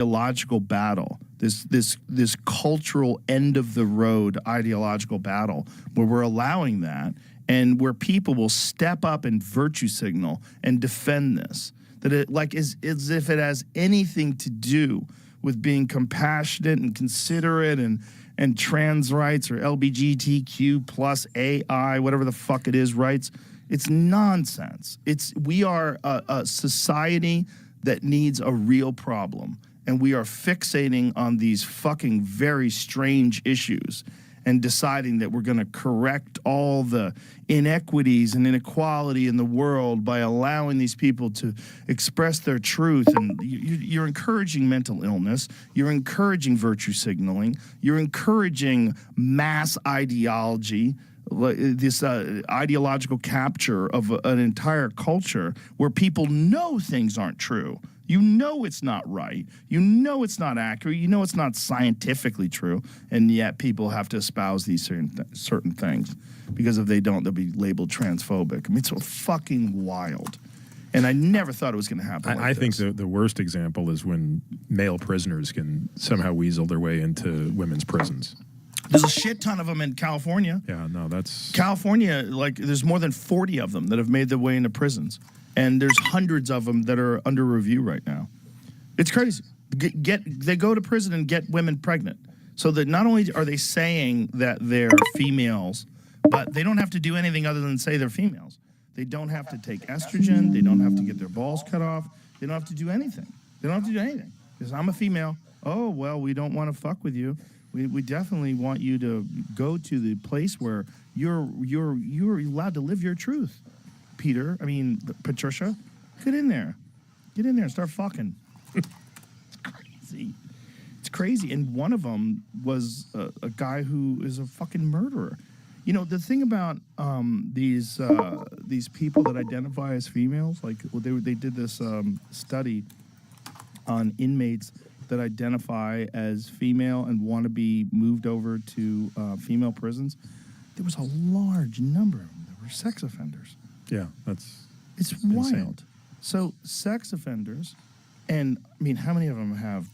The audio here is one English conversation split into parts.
ideological battle, this cultural end of the road ideological battle, where we're allowing that, and where people will step up and virtue signal and defend this. That it like is as if it has anything to do with being compassionate and considerate and trans rights or LGBTQ plus AI, whatever the fuck it is, rights. It's nonsense. We are a society that needs a real problem, and we are fixating on these fucking very strange issues and deciding that we're going to correct all the inequities and inequality in the world by allowing these people to express their truth. And you're encouraging mental illness. You're encouraging virtue signaling. You're encouraging mass ideology, this ideological capture of an entire culture where people know things aren't true. You know it's not right. You know it's not accurate. You know it's not scientifically true. And yet people have to espouse these certain things because if they don't, they'll be labeled transphobic. I mean, it's so fucking wild. And I never thought it was going to happen I think the worst example is when male prisoners can somehow weasel their way into women's prisons. There's a shit ton of them in California. Yeah, no, that's... California, like, there's more than 40 of them that have made their way into prisons. And there's hundreds of them that are under review right now. It's crazy. They go to prison and get women pregnant. So that not only are they saying that they're females, but they don't have to do anything other than say they're females. They don't have to take estrogen. They don't have to get their balls cut off. They don't have to do anything. They don't have to do anything. Because I'm a female. Oh, well, we don't want to fuck with you. We definitely want you to go to the place where you're allowed to live your truth. Patricia, get in there and start fucking. It's crazy. It's crazy. And one of them was a guy who is a fucking murderer. You know, the thing about these people that identify as females, like they did this study on inmates that identify as female and want to be moved over to female prisons. There was a large number of them that were sex offenders. Yeah, it's wild. So sex offenders, and I mean, how many of them have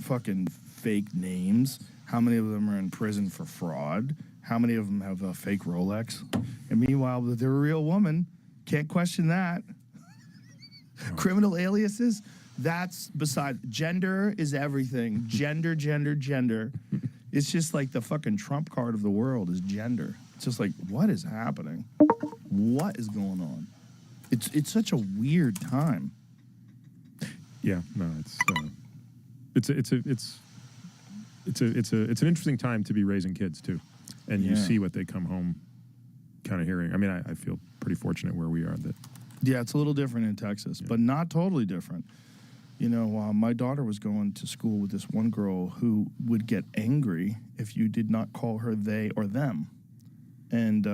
fucking fake names? How many of them are in prison for fraud? How many of them have a fake Rolex? And meanwhile, they're a real woman. Can't question that. Oh. Criminal aliases, that's beside. Gender is everything. Gender. It's just like the fucking Trump card of the world is gender. It's just like, what is happening? What is going on? It's such a weird time. Yeah, no, it's an interesting time to be raising kids too, and you see what they come home kind of hearing. I mean, I feel pretty fortunate where we are. Yeah, it's a little different in Texas, but not totally different. You know, my daughter was going to school with this one girl who would get angry if you did not call her they or them. And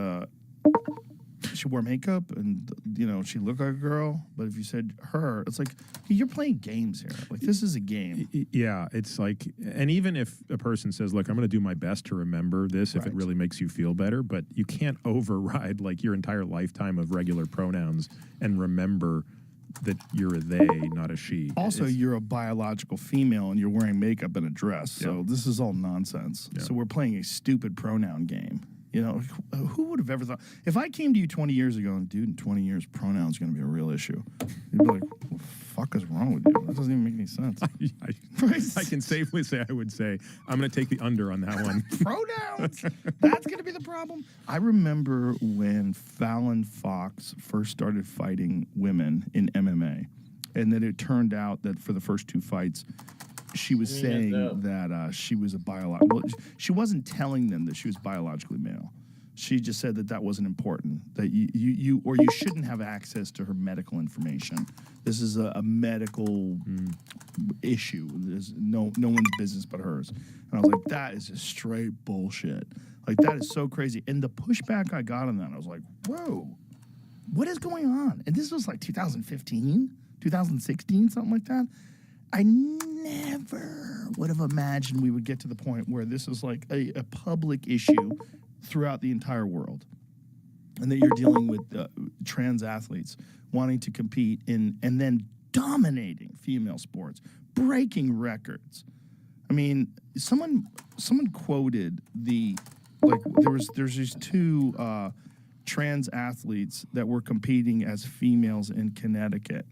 she wore makeup and, you know, she looked like a girl. But if you said her, it's like, you're playing games here. Like, this is a game. Yeah, it's like, and even if a person says, look, I'm going to do my best to remember this if it really makes you feel better, but you can't override, like, your entire lifetime of regular pronouns and remember that you're a they, not a she. Also, you're a biological female and you're wearing makeup and a dress. So this is all nonsense. Yeah. So we're playing a stupid pronoun game. You know, who would have ever thought? If I came to you 20 years ago and, dude, in 20 years, pronouns are going to be a real issue, you'd be like, what the fuck is wrong with you? That doesn't even make any sense. I can safely say, I would say, I'm going to take the under on that one. Pronouns? That's going to be the problem? I remember when Fallon Fox first started fighting women in MMA, and then it turned out that for the first two fights, she was saying that she was a biological. Well, she wasn't telling them that she was biologically male. She just said that that wasn't important. That you shouldn't have access to her medical information. This is a medical issue. There's no one's business but hers. And I was like, that is just straight bullshit. Like, that is so crazy. And the pushback I got on that, I was like, whoa, what is going on? And this was like 2015, 2016, something like that. I never would have imagined we would get to the point where this is like a public issue throughout the entire world. And that you're dealing with trans athletes wanting to compete in and then dominating female sports, breaking records. I mean, someone quoted there's these two trans athletes that were competing as females in Connecticut,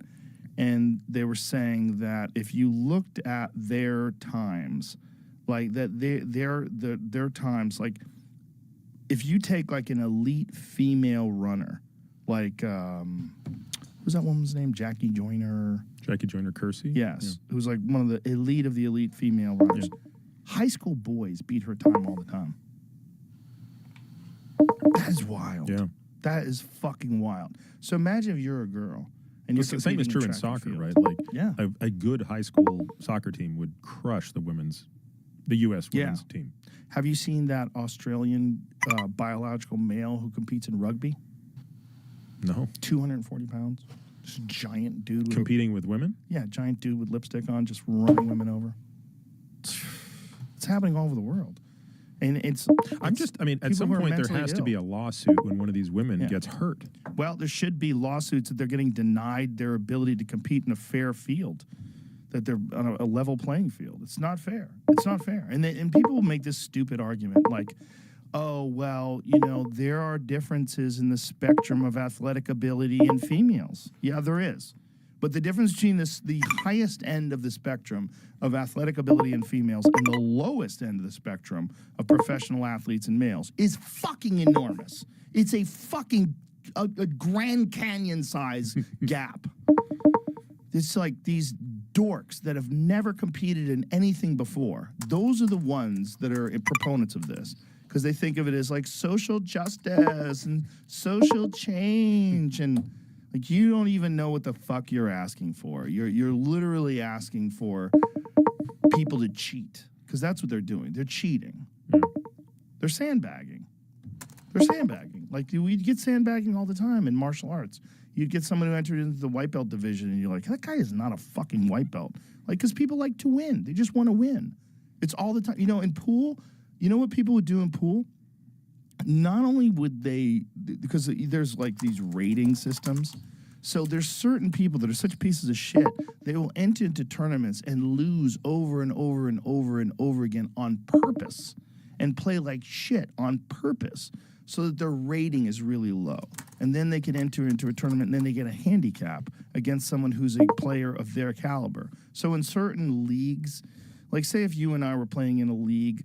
and they were saying that if you looked at their times, like that their times, like if you take like an elite female runner, like who's that woman's name? Jackie Joyner Kersey? Yes, who's like one of the elite female runners. Yeah. High school boys beat her time all the time. That is wild. Yeah. That is fucking wild. So imagine if you're a girl and you're the same is true in soccer, right? Like a good high school soccer team would crush the U.S. women's team. Have you seen that Australian biological male who competes in rugby? No. 240 pounds. Just a giant dude. Competing with women? Yeah, giant dude with lipstick on, just running women over. It's happening all over the world. And at some point there has to be a lawsuit when one of these women gets hurt. Well, there should be lawsuits that they're getting denied their ability to compete in a fair field, that they're on a level playing field. It's not fair. It's not fair. And people will make this stupid argument like, oh, well, there are differences in the spectrum of athletic ability in females. Yeah, there is. But the difference between the highest end of the spectrum of athletic ability in females and the lowest end of the spectrum of professional athletes in males is fucking enormous. It's a fucking a Grand Canyon size gap. It's like these dorks that have never competed in anything before. Those are the ones that are proponents of this, because they think of it as like social justice and social change, and like you don't even know what the fuck you're asking for. You're literally asking for people to cheat, because that's what they're doing. They're cheating. They're sandbagging. Like we get sandbagging all the time in martial arts. You'd get someone who entered into the white belt division, and you're like, that guy is not a fucking white belt. Like, because people like to win. They just want to win. It's all the time. In pool, you know what people would do in pool? Not only would they, because there's like these rating systems, so there's certain people that are such pieces of shit, they will enter into tournaments and lose over and over and over and over again on purpose, and play like shit on purpose, so that their rating is really low. And then they can enter into a tournament, and then they get a handicap against someone who's a player of their caliber. So in certain leagues, like say if you and I were playing in a league,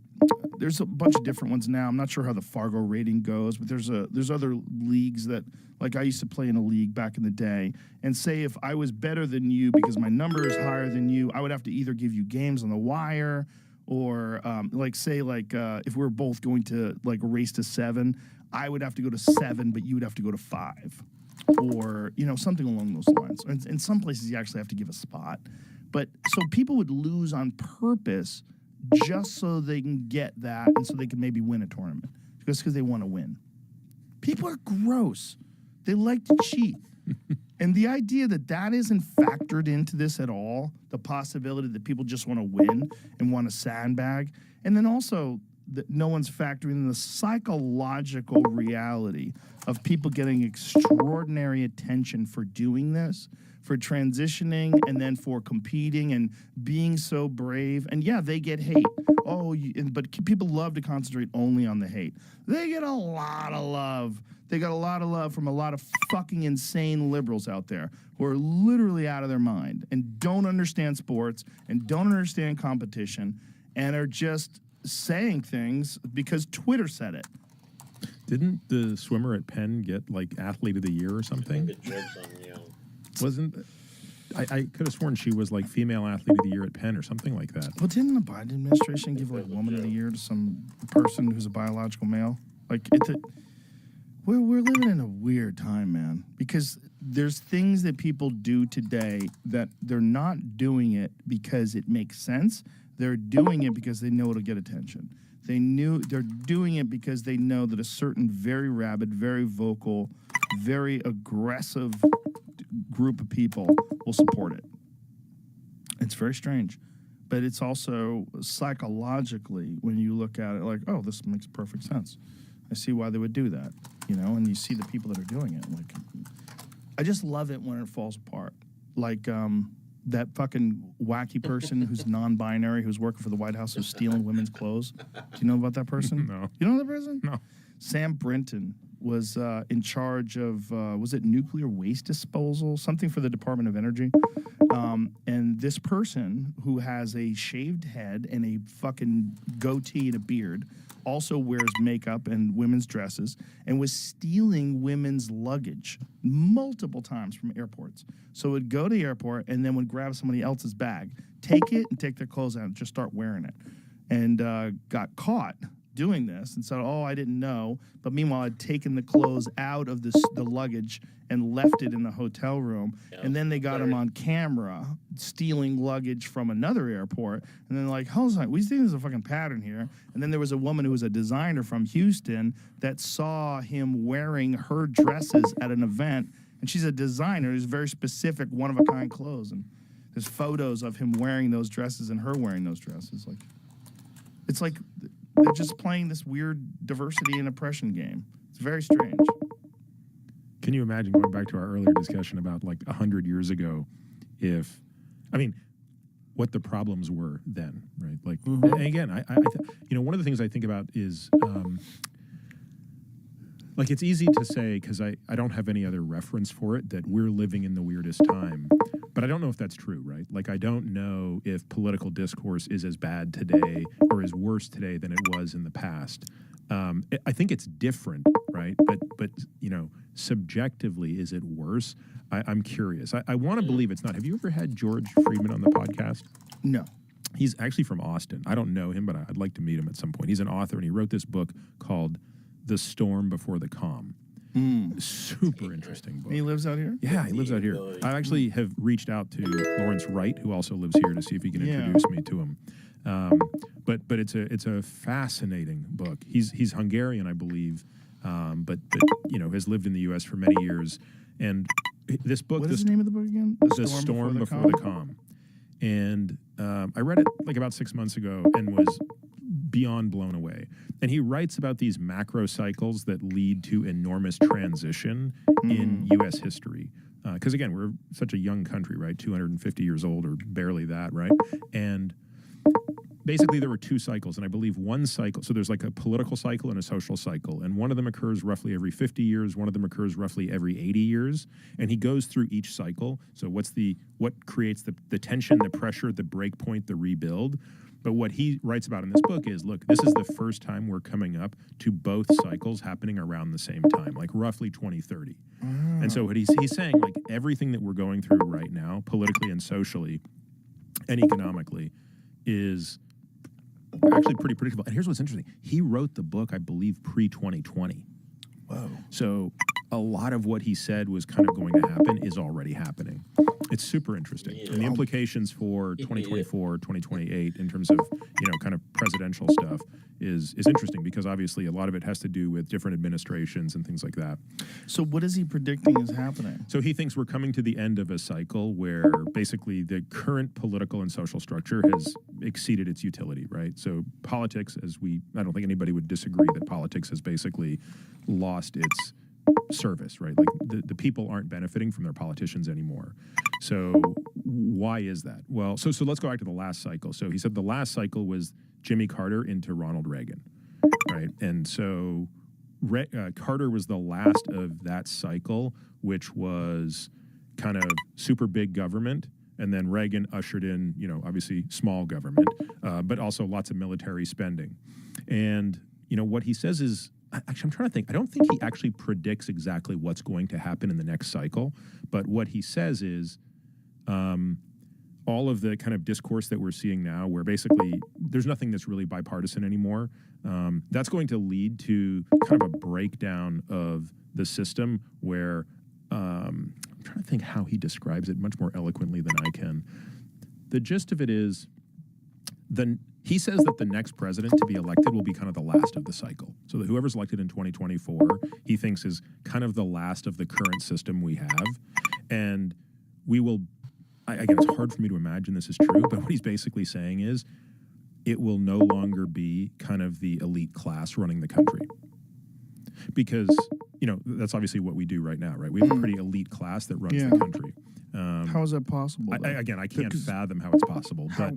there's a bunch of different ones now. I'm not sure how the Fargo rating goes, but there's other leagues that, like I used to play in a league back in the day, and say if I was better than you because my number is higher than you, I would have to either give you games on the wire, or if we're both going to like race to 7, I would have to go to 7, but you would have to go to 5, or something along those lines. And in some places, you actually have to give a spot. But so people would lose on purpose just so they can get that, and so they can maybe win a tournament, just because they want to win. People are gross. They like to cheat. And the idea that isn't factored into this at all, the possibility that people just want to win and want to sandbag, and then also that no one's factoring in the psychological reality of people getting extraordinary attention for doing this, for transitioning, and then for competing and being so brave. And yeah, they get hate. But people love to concentrate only on the hate. They get a lot of love. They got a lot of love from a lot of fucking insane liberals out there who are literally out of their mind and don't understand sports and don't understand competition and are just saying things because Twitter said it. Didn't the swimmer at Penn get like athlete of the year or something? Wasn't I could have sworn she was like female athlete of the year at Penn or something like that. Well, didn't the Biden administration give like woman of the year to some person who's a biological male? Like we're living in a weird time, man, because there's things that people do today that they're not doing it because it makes sense. They're doing it because they know it'll get attention. They're doing it because they know that a certain very rabid, very vocal, very aggressive group of people will support it. It's very strange. But it's also psychologically, when you look at it, like, oh, this makes perfect sense. I see why they would do that, and you see the people that are doing it. Like, I just love it when it falls apart. Like that fucking wacky person who's non-binary, who's working for the White House, who's stealing women's clothes. Do you know about that person? No. You know that person? No. Sam Brinton was in charge of, was it nuclear waste disposal? Something for the Department of Energy. And this person who has a shaved head and a fucking goatee and a beard also wears makeup and women's dresses and was stealing women's luggage multiple times from airports. So would go to the airport and then would grab somebody else's bag, take it and take their clothes out and just start wearing it. And got caught doing this and said, oh, I didn't know. But meanwhile, I'd taken the clothes out of the luggage and left it in the hotel room. Yeah, and then they got him on camera stealing luggage from another airport. And then like, hold on, we think there's a fucking pattern here. And then there was a woman who was a designer from Houston that saw him wearing her dresses at an event. And she's a designer who's very specific, one-of-a-kind clothes. And there's photos of him wearing those dresses and her wearing those dresses. Like, it's like they're just playing this weird diversity and oppression game. It's very strange. Can you imagine going back to our earlier discussion about like 100 years ago, what the problems were then, right? Like, and again, one of the things I think about is, like, it's easy to say, because I don't have any other reference for it, that we're living in the weirdest time. But I don't know if that's true, right? Like, I don't know if political discourse is as bad today or is worse today than it was in the past. I think it's different, right? But subjectively, is it worse? I'm curious. I want to believe it's not. Have you ever had George Friedman on the podcast? No. He's actually from Austin. I don't know him, but I'd like to meet him at some point. He's an author, and he wrote this book called The Storm Before the Calm. Super interesting book. He lives out here? Yeah, he lives out here. I actually have reached out to Lawrence Wright, who also lives here, to see if he can introduce me to him. But it's a fascinating book. He's Hungarian, I believe, but has lived in the U.S. for many years. And this book, what is the name of the book again? The Storm Before the Calm. And I read it like about 6 months ago and was beyond blown away. And he writes about these macro cycles that lead to enormous transition in U.S. history. Because again, we're such a young country, right? 250 years old or barely that, right? And basically there were two cycles, and I believe one cycle, so there's like a political cycle and a social cycle, and one of them occurs roughly every 50 years, one of them occurs roughly every 80 years, and he goes through each cycle. So what creates the tension, the pressure, the break point, the rebuild. But what he writes about in this book is, look, this is the first time we're coming up to both cycles happening around the same time, like roughly 2030. And so what he's saying, like, everything that we're going through right now, politically and socially and economically, is actually pretty predictable. And here's what's interesting. He wrote the book, I believe, pre-2020. Whoa. So a lot of what he said was kind of going to happen is already happening. It's super interesting. And the implications for 2024, 2028 in terms of, kind of presidential stuff is interesting, because obviously a lot of it has to do with different administrations and things like that. So what is he predicting is happening? So he thinks we're coming to the end of a cycle where basically the current political and social structure has exceeded its utility, right? So politics, I don't think anybody would disagree that politics has basically lost its service, right? Like the people aren't benefiting from their politicians anymore. So why is that? Well, so let's go back to the last cycle. So he said the last cycle was Jimmy Carter into Ronald Reagan, right? And so Carter was the last of that cycle, which was kind of super big government. And then Reagan ushered in, obviously small government, but also lots of military spending. And, what he says is, actually, I'm trying to think. I don't think he actually predicts exactly what's going to happen in the next cycle. But what he says is all of the kind of discourse that we're seeing now, where basically there's nothing that's really bipartisan anymore, that's going to lead to kind of a breakdown of the system where I'm trying to think how he describes it much more eloquently than I can. The gist of it is he says that the next president to be elected will be kind of the last of the cycle. So that whoever's elected in 2024, he thinks is kind of the last of the current system we have. And we will, again, it's hard for me to imagine this is true, but what he's basically saying is it will no longer be kind of the elite class running the country. Because, you know, that's obviously what we do right now, right? We have a pretty elite class that runs Yeah. the country. How is that possible? Again, I can't fathom how it's possible. But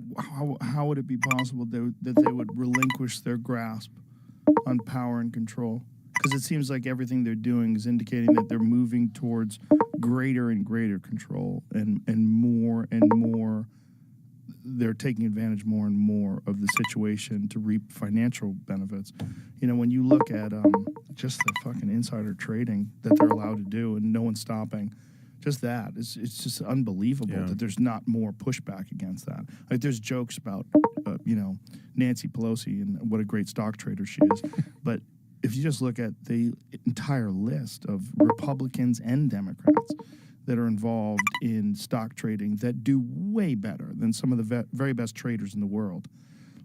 How would it be possible that they would relinquish their grasp on power and control? Because it seems like everything they're doing is indicating that they're moving towards greater and greater control, and more they're taking advantage more and more of the situation to reap financial benefits. You know, when you look at just the fucking insider trading that they're allowed to do and no one's stopping, just that, it's just unbelievable that there's not more pushback against that. Like, there's jokes about, you know, Nancy Pelosi and what a great stock trader she is. But if you just look at the entire list of Republicans and Democrats that are involved in stock trading that do way better than some of the very best traders in the world,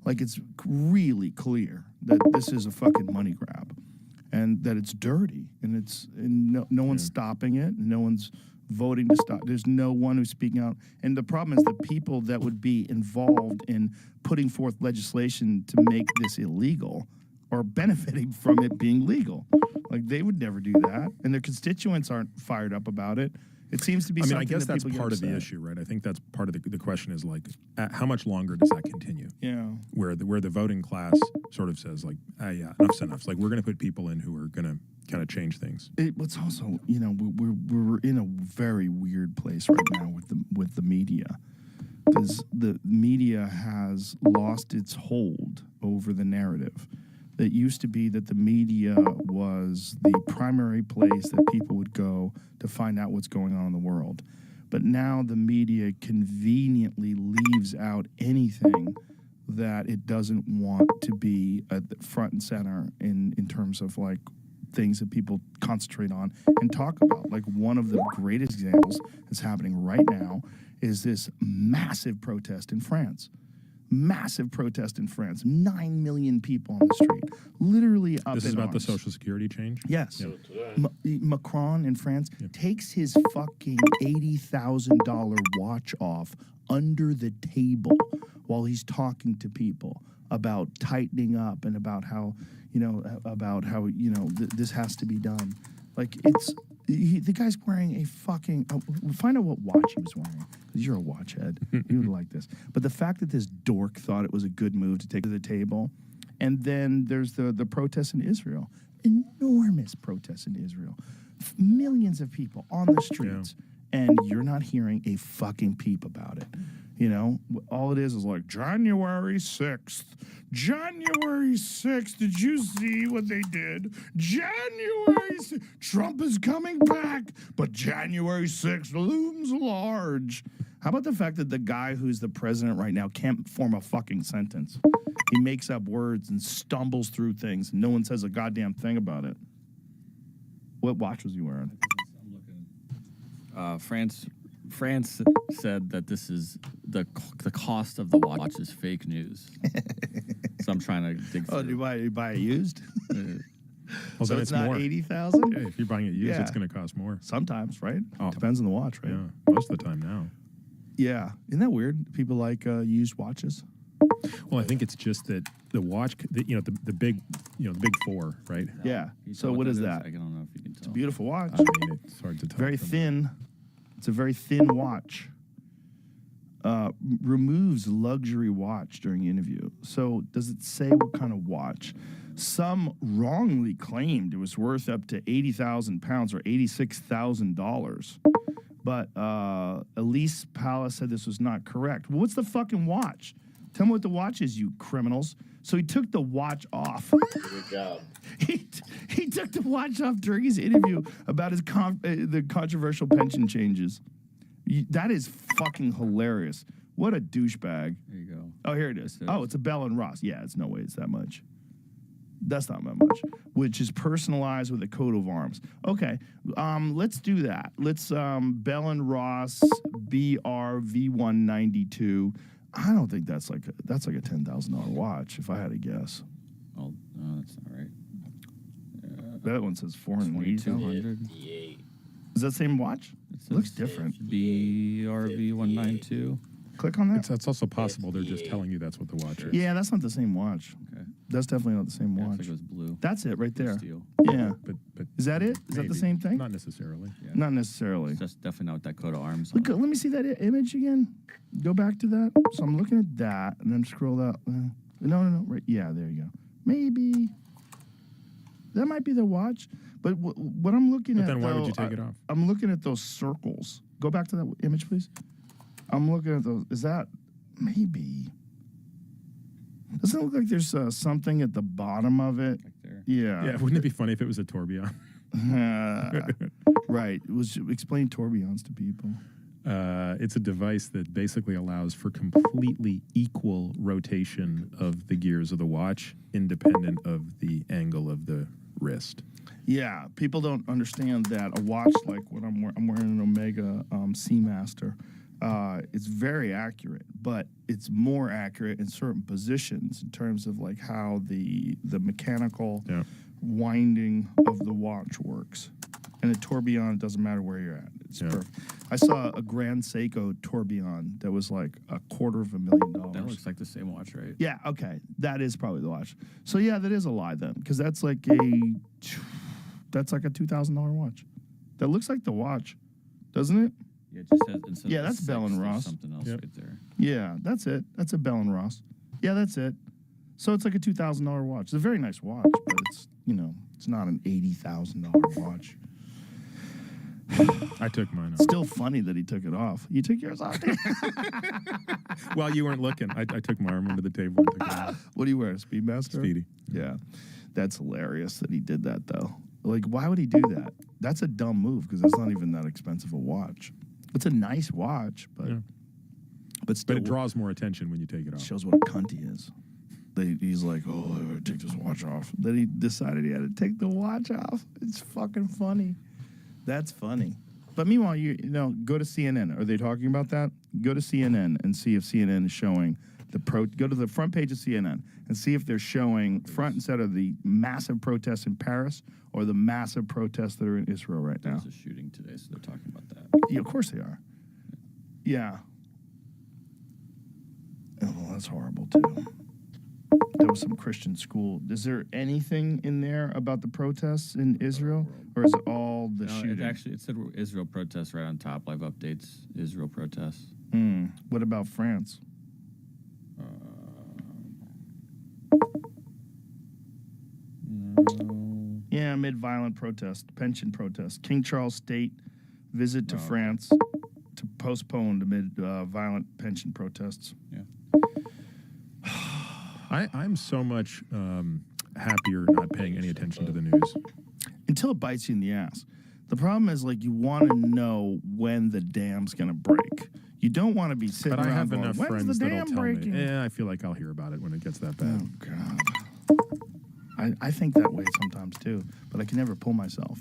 like, it's really clear that this is a fucking money grab, and that it's dirty, and no one's stopping it, no one's voting to stop. There's no one who's speaking out. And the problem is the people that would be involved in putting forth legislation to make this illegal are benefiting from it being legal. Like, they would never do that, and their constituents aren't fired up about it. It seems to be. I guess that's part of the issue, right? I think that's part of the question is, like, how much longer does that continue? Yeah. Where the voting class sort of says, like, yeah, enough's enough. Like, we're going to put people in who are going to kind of change things. What's also, you know, we're in a very weird place right now with the media, because the media has lost its hold over the narrative. It used to be that the media was the primary place that people would go to find out what's going on in the world. But now the media conveniently leaves out anything that it doesn't want to be at the front and center in terms of, like, things that people concentrate on and talk about. Like, one of the greatest examples that's happening right now is this massive protest in France. Massive protest in France. 9 million people on the street. Literally up in arms. This is about the Social Security change? Yes. Yeah. Macron in France takes his fucking $80,000 watch off under the table while he's talking to people about tightening up and about how, this has to be done. Like, the guy's wearing a fucking. Find out what watch he was wearing, because you're a watch head. You would like this. But the fact that this dork thought it was a good move to take to the table, and then there's the protests in Israel, enormous protests in Israel, millions of people on the streets, and you're not hearing a fucking peep about it. You know, all it is like, January 6th. January 6th, did you see what they did? January 6th, Trump is coming back, but January 6th looms large. How about the fact that the guy who's the president right now can't form a fucking sentence? He makes up words and stumbles through things, and no one says a goddamn thing about it. What watch was he wearing? I'm looking. France said that this is the cost of the watch is fake news. So I'm trying to dig through. Oh, do you buy it used? Well, So then it's not more. 80,000? Yeah, if you're buying it used, it's going to cost more. Sometimes, right? Oh. Depends on the watch, right? Yeah, most of the time now. Yeah. Isn't that weird? People like used watches. Well, I think it's just that the watch, the big four, right? Yeah. You So tell what is that that? I don't know if you can tell. Beautiful watch. I mean, it's hard to tell. Very from- thin. It's a very thin watch. Removes luxury watch during interview. So does it say what kind of watch? Some wrongly claimed it was worth up to 80,000 pounds or $86,000. But Elise Palace said this was not correct. Well, what's the fucking watch? Tell me what the watch is, you criminals. So he took the watch off. Good job. He took the watch off during his interview about his the controversial pension changes. That is fucking hilarious. What a douchebag. There you go. Oh, here it is. Oh, it's a Bell and Ross. Yeah, it's no way it's that much. That's not that much. Which is personalized with a coat of arms. Okay, let's do that. Let's Bell and Ross BR V192. I don't think that's like a $10,000 watch, if I had to guess. Oh, no, that's not right. That one says 482. 2,200. Is that the same watch? It looks different. BRV 192. Click on that. That's also possible. They're just telling you that's what the watch is. Yeah, that's not the same watch. Okay. That's definitely not the same Yeah, watch. it's like it was blue. That's it right there. Steel. Yeah. But Is that it? Is that the maybe. same thing? Not necessarily. Yeah. Not necessarily. It's just definitely not with Dakota arms. Look, on it. let me see that image again. Go back to that. So I'm looking at that, and then scroll out. No. Right. Yeah, there you go. Maybe that might be the watch. But what I'm looking at, Then why would though, you take it off? I'm looking at those circles. Go back to that image, please. I'm looking at those. Is that maybe? Doesn't it look like there's something at the bottom of it? Like there. Yeah. Yeah, wouldn't it be funny if it was a tourbillon? Right. Explain tourbillons to people. It's a device that basically allows for completely equal rotation of the gears of the watch, independent of the angle of the wrist. Yeah, people don't understand that a watch like what I'm wearing an Omega Seamaster. It's very accurate, but it's more accurate in certain positions in terms of like how the mechanical winding of the watch works. And a tourbillon, it doesn't matter where you're at. It's perfect. I saw a Grand Seiko tourbillon that was like $250,000. That looks like the same watch, right? Yeah, okay. That is probably the watch. So yeah, that is a lie then, because that's like a $2,000 watch. That looks like the watch, doesn't it? Yeah, it just says instead Yeah, of that's the Bell 6, and there's Ross. something else Yep. right there. Yeah, that's it. That's a Bell and Ross. Yeah, that's it. So it's like a $2,000 watch. It's a very nice watch, but it's it's not an $80,000 watch. I took mine off. Still funny that he took it off. You took yours off. Well, you weren't looking. I took my arm under the table and took it off. What do you wear? A Speedmaster? Speedy. Yeah, that's hilarious that he did that though. Like, why would he do that? That's a dumb move because it's not even that expensive a watch. It's a nice watch, but Yeah. but still, But it draws more attention when you take it off. shows what a cunt he is. He's like, oh, I gotta take this watch off. Then he decided he had to take the watch off. It's fucking funny. That's funny. But meanwhile, you go to CNN. Are they talking about that? Go to CNN and see if CNN is showing go to the front page of CNN and see if they're showing front and center the massive protests in Paris or the massive protests that are in Israel right now. There's a shooting today, so they're talking about that. Yeah, of course they are. Yeah. Oh, well, that's horrible too. There was some Christian school. Is there anything in there about the protests in Israel, or is it all the No, shooting? it said Israel protests right on top. Live updates. Israel protests. What about France? No. Yeah, amid violent protest, pension protest. King Charles State visit to Oh, okay. France to postpone amid violent pension protests. Yeah. I'm so much happier not paying any attention to the news. Until it bites you in the ass. The problem is, like, you want to know when the dam's going to break. You don't want to be sitting But I around have going, enough when's friends the that'll dam tell breaking? me. Yeah, I feel like I'll hear about it when it gets that bad. Oh, God. I think that way sometimes, too. But I can never pull myself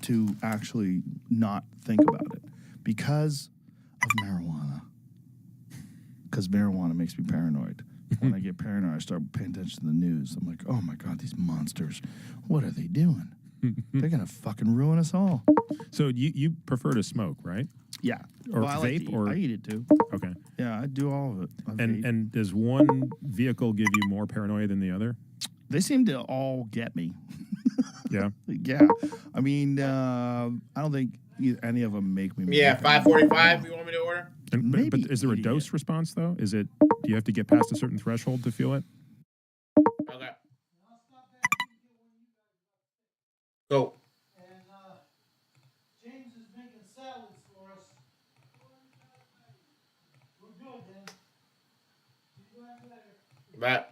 to actually not think about it because of marijuana. Because marijuana makes me paranoid. When I get paranoid, I start paying attention to the news. I'm like, oh, my God, these monsters. What are they doing? They're going to fucking ruin us all. So you prefer to smoke, right? Yeah. Or I like vape, to eat. or- I eat it, too. Okay. Yeah, I do all of it. I vape. And does one vehicle give you more paranoia than the other? They seem to all get me. Yeah. Yeah. I mean, I don't think any of them make me. Yeah, mad. 545. You want me to order? But Maybe is there a idiot. dose response though? Is it? Do you have to get past a certain threshold to feel it? Okay. Go. And James is making salads for us. We're good, then. See you guys later. Bye.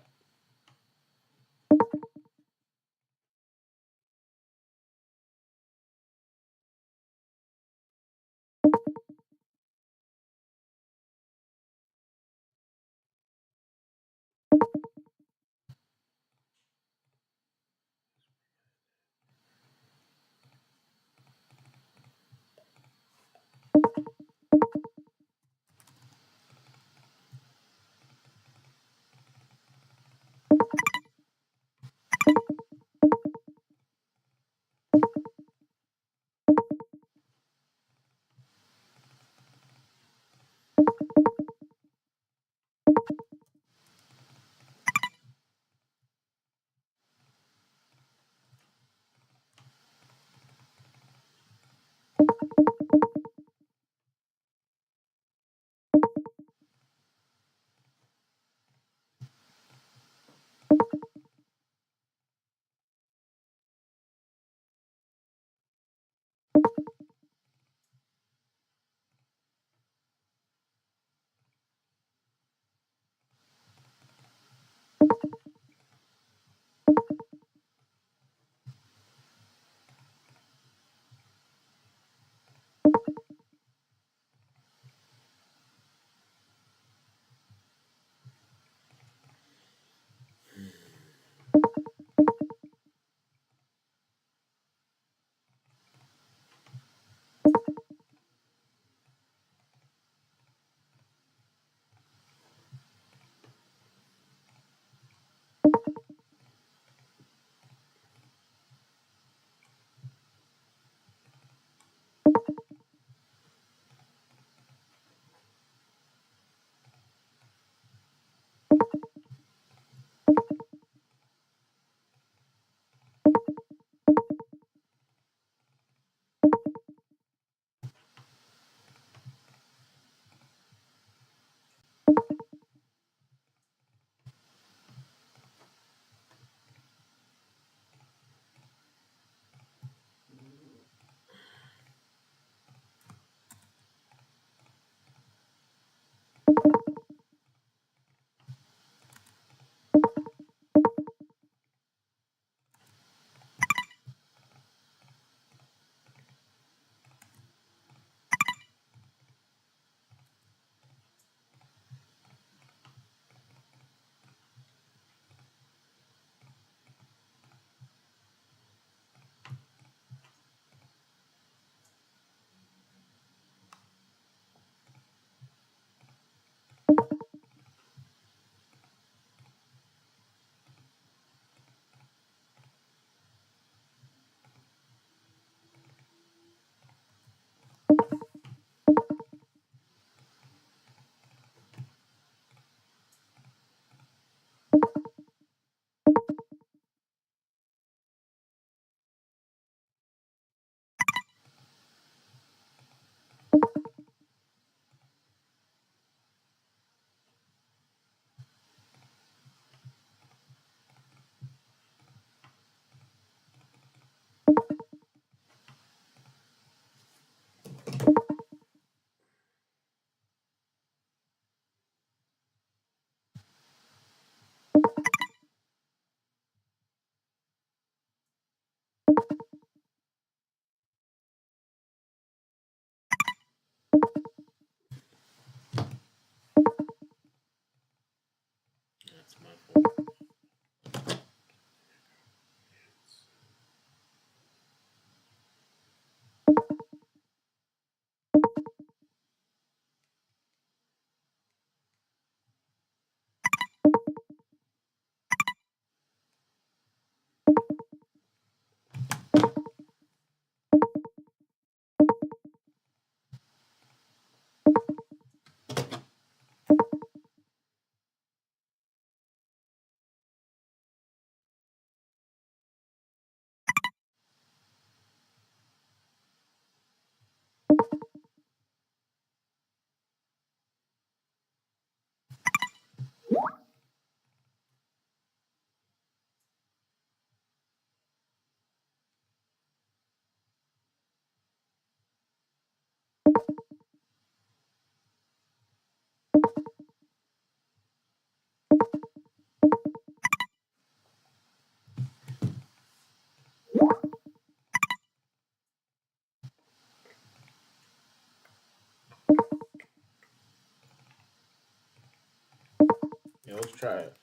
Yeah, let's try it.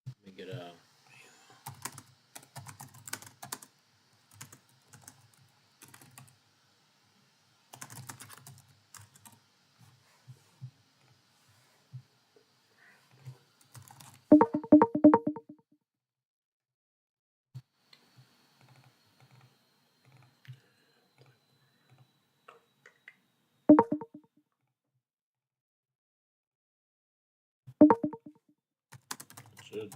Let me get a. Should.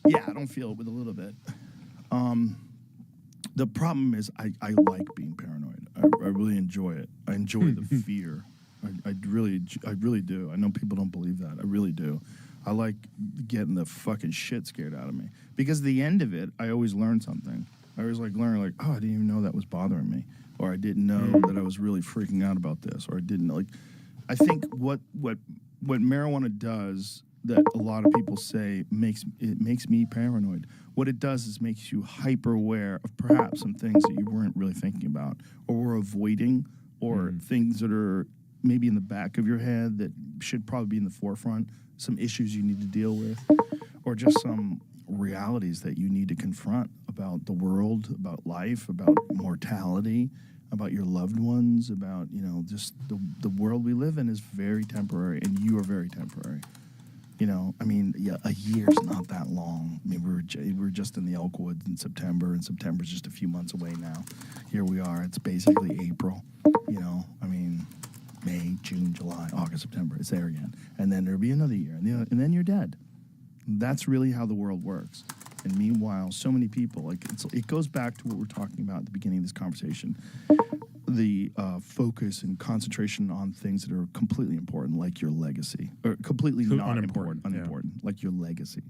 Yeah, I don't feel it with a little bit. The problem is I like being paranoid. I really enjoy it. I enjoy the fear. I really do. I know people don't believe that. I really do. I like getting the fucking shit scared out of me. Because at the end of it, I always learn something. I always learn oh, I didn't even know that was bothering me. Or I didn't know that I was really freaking out about this. Or I didn't I think what marijuana does that a lot of people say makes me paranoid. What it does is makes you hyper aware of perhaps some things that you weren't really thinking about or were avoiding, or things that are maybe in the back of your head that should probably be in the forefront, some issues you need to deal with, or just some realities that you need to confront about the world, about life, about mortality, about your loved ones, about, just the world we live in is very temporary, and you are very temporary. A year's not that long. I mean, we're just in the Elkwoods in September, and September's just a few months away now. Here we are. It's basically April. May, June, July, August, September. It's there again. And then there'll be another year, and then you're dead. That's really how the world works. And meanwhile, so many people, it goes back to what we're talking about at the beginning of this conversation. The focus and concentration on things that are completely important, like your legacy, or completely not unimportant, like your legacy.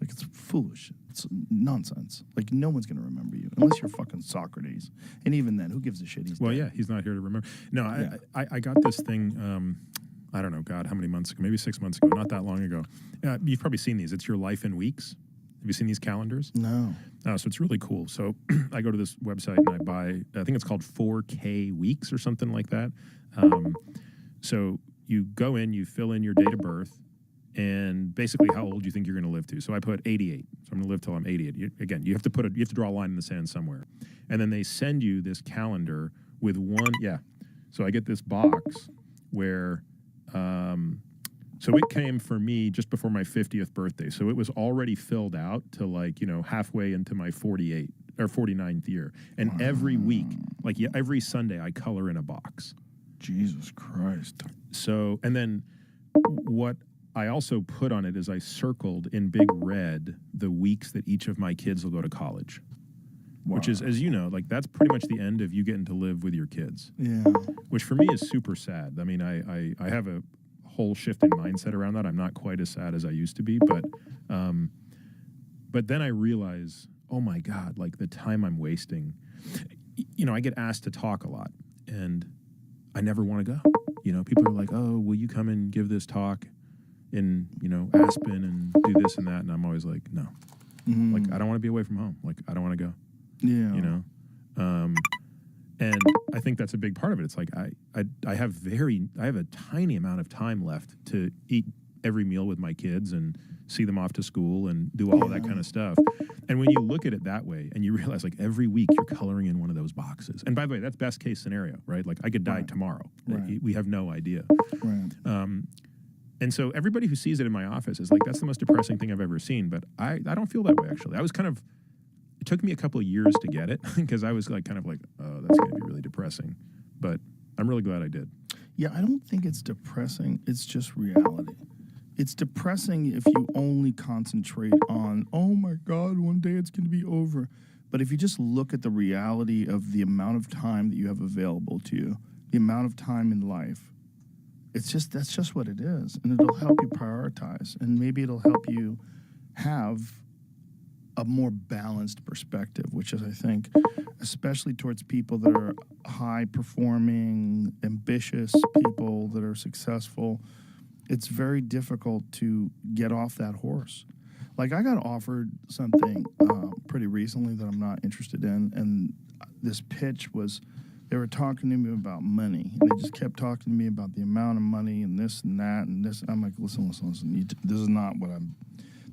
It's foolish. It's nonsense. No one's going to remember you unless you're fucking Socrates. And even then, who gives a shit? He's dead. Yeah, he's not here to remember. No, yeah. I got this thing, I don't know, God, how many months ago? Maybe 6 months ago, not that long ago. You've probably seen these. It's your life in weeks. Have you seen these calendars? No. So it's really cool. So I go to this website and I buy, I think it's called 4K Weeks or something like that. So you go in, you fill in your date of birth, and basically how old you think you're going to live to. So I put 88. So I'm going to live till I'm 88. You have to draw a line in the sand somewhere. And then they send you this calendar with So I get this box where, so it came for me just before my 50th birthday. So it was already filled out to halfway into my 49th year. And every week, every Sunday, I color in a box. Jesus Christ. So, and then what I also put on it is I circled in big red the weeks that each of my kids will go to college. Wow. Which is, as you know, that's pretty much the end of you getting to live with your kids. Yeah. Which for me is super sad. I mean, I have a whole shift in mindset around that. I'm not quite as sad as I used to be, but then I realize, oh my God, the time I'm wasting. I get asked to talk a lot, and I never want to go. People are like, oh, will you come and give this talk in, Aspen and do this and that? And I'm always like, no. Mm-hmm. I don't want to be away from home. I don't want to go. Yeah. And I think that's a big part of it. It's I have a tiny amount of time left to eat every meal with my kids and see them off to school and do all of that kind of stuff. And when you look at it that way and you realize every week you're coloring in one of those boxes. And by the way, that's best case scenario, right? I could die tomorrow. Right. We have no idea. Right. And so everybody who sees it in my office is that's the most depressing thing I've ever seen. But I don't feel that way, actually. It took me a couple of years to get it because I was oh, that's going to be really depressing. But I'm really glad I did. Yeah, I don't think it's depressing. It's just reality. It's depressing if you only concentrate on, oh my God, one day it's going to be over. But if you just look at the reality of the amount of time that you have available to you, the amount of time in life, it's just that's just what it is, and it'll help you prioritize, and maybe it'll help you have a more balanced perspective, which is, I think, especially towards people that are high performing, ambitious people that are successful, it's very difficult to get off that horse. Like, I got offered something pretty recently that I'm not interested in, and this pitch was, they were talking to me about money, and they just kept talking to me about the amount of money and this and that and this. I'm like, listen, this is not what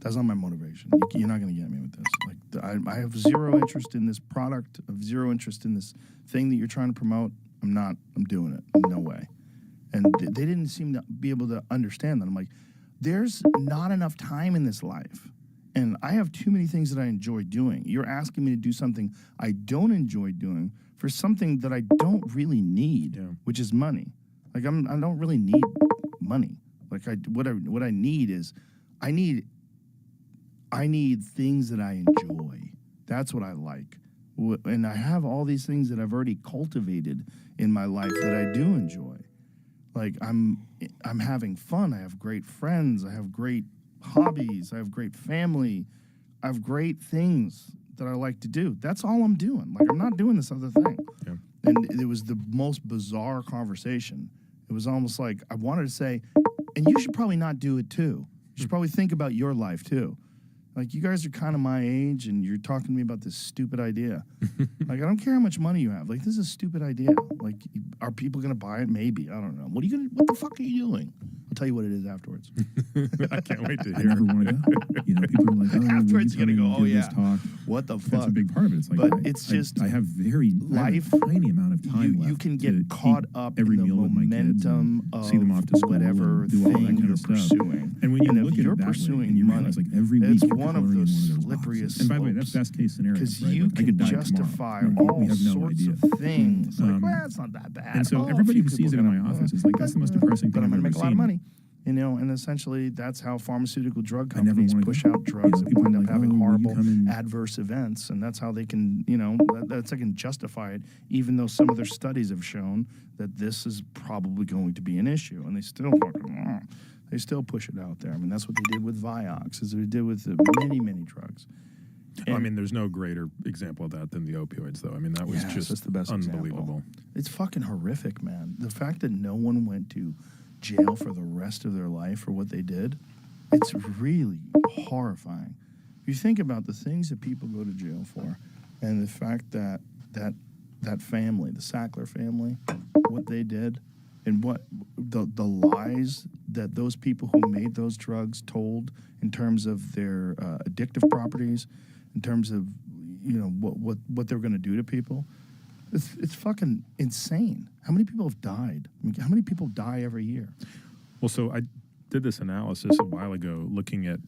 that's not my motivation. You're not going to get me with this. Like, I have zero interest in this product, I have zero interest in this thing that you're trying to promote. I'm doing it. No way. And they didn't seem to be able to understand that. I'm like, there's not enough time in this life. And I have too many things that I enjoy doing. You're asking me to do something I don't enjoy doing for something that I don't really need, which is money. Like, I don't really need money. Like, what I need is, I need things that I enjoy. That's what I like. And I have all these things that I've already cultivated in my life that I do enjoy. Like, I'm having fun. I have great friends. I have great hobbies. I have great family. I have great things that I like to do. That's all I'm doing. Like, I'm not doing this other thing. Yeah. And it was the most bizarre conversation. It was almost like I wanted to say, and you should probably not do it too. You should probably think about your life too. Like, you guys are kind of my age, and you're talking to me about this stupid idea. Like, I don't care how much money you have. Like, this is a stupid idea. Like, are people going to buy it? Maybe. I don't know. What the fuck are you doing? I'll tell you what it is afterwards. I can't wait to hear. I never want to go. You know, people are like, oh, afterwards you're going to go, oh, yeah. Talk. What the fuck? That's a big part of it. It's like, but it's just I have life. I have a tiny amount of time left. You can get caught up every in the meal with my kids momentum of see them off to school whatever and do all that thing kind you're of stuff. pursuing. And when you look if at you're it that way, pursuing and you money, realize, like, every week it's you're one of coloring in the one of those slipperiest boxes. And by the way, slopes. that's best case scenario, Because right? you Like, I can could die justify tomorrow. all We have no sorts idea. of things. Like, well, it's not that bad. And so Oh, everybody a who few sees it people in are my gonna, office is like, that's the most depressing but thing I'm I've going to ever make a lot of seen. money. You know, and essentially that's how pharmaceutical drug I never companies wanna push go. out drugs that people wind are up like, having oh, will you horrible come and- adverse events, and that's how they can, you know, that's how they can justify it, even though some of their studies have shown that this is probably going to be an issue, and they still push it out there. I mean, that's what they did with Vioxx, as they did with many drugs. I mean, there's no greater example of that than the opioids, though. I mean, that was just that's the best unbelievable. example. It's fucking horrific, man. The fact that no one went to jail for the rest of their life for what they did, it's really horrifying. If you think about the things that people go to jail for, and the fact that that family, the Sackler family, what they did, and what the lies that those people who made those drugs told in terms of their addictive properties, in terms of, you know, what they're going to do to people, it's fucking insane. How many people have died? I mean, how many people die every year? Well, so I did this analysis a while ago looking at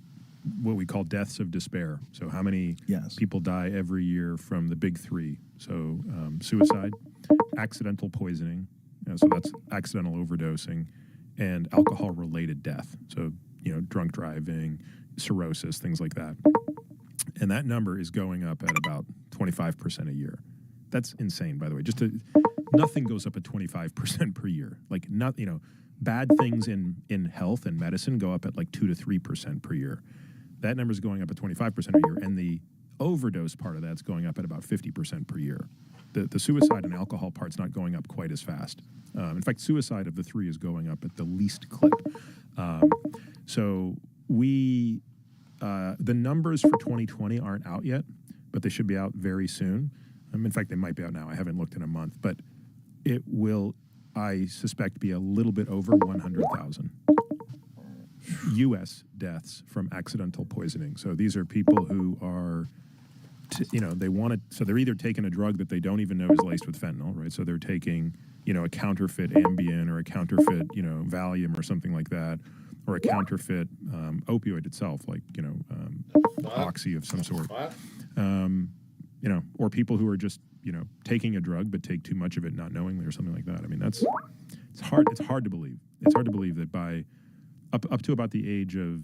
what we call deaths of despair. So how many people die every year from the big three? So suicide, accidental poisoning, so that's accidental overdosing, and alcohol-related death. So, you know, drunk driving, cirrhosis, things like that. And that number is going up at about 25% a year. That's insane, by the way. Nothing goes up at 25% per year. Like, not, you know, bad things in health and medicine go up at like 2 to 3% per year. That number is going up at 25% a year, and the overdose part of that's going up at about 50% per year. The suicide and alcohol part's not going up quite as fast. In fact, suicide of the three is going up at the least clip. So the numbers for 2020 aren't out yet, but they should be out very soon. In fact, they might be out now. I haven't looked in a month, but it will, I suspect, be a little bit over 100,000 U.S. deaths from accidental poisoning. So these are people who are, you know, so they're either taking a drug that they don't even know is laced with fentanyl, right? So they're taking, you know, a counterfeit Ambien or a counterfeit, you know, Valium or something like that, or a counterfeit opioid itself, like, you know, oxy of some sort. You know, or people who are just, you know, taking a drug but take too much of it not knowingly or something like that. I mean, it's hard to believe. It's hard to believe that by up to about the age of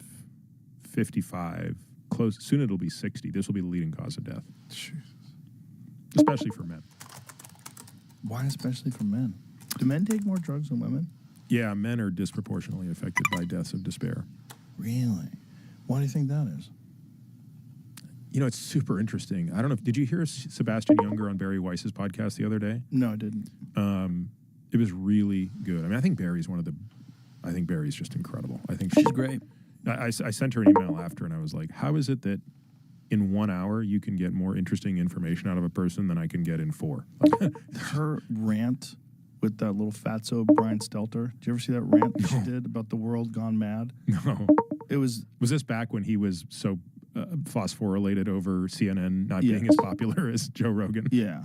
55, soon it'll be 60, this will be the leading cause of death. Jesus. Especially for men. Why especially for men? Do men take more drugs than women? Yeah, men are disproportionately affected by deaths of despair. Really? Why do you think that is? You know, it's super interesting. I don't know. Did you hear Sebastian Junger on Barry Weiss's podcast the other day? No, I didn't. It was really good. I mean, I think Barry's just incredible. I think She's great. I sent her an email after, and I was like, how is it that in 1 hour you can get more interesting information out of a person than I can get in 4? Her rant with that little fatso Brian Stelter. Did you ever see that rant that she did about the world gone mad? No. It was this back when he was so phosphorylated over CNN not being as popular as Joe Rogan? Yeah.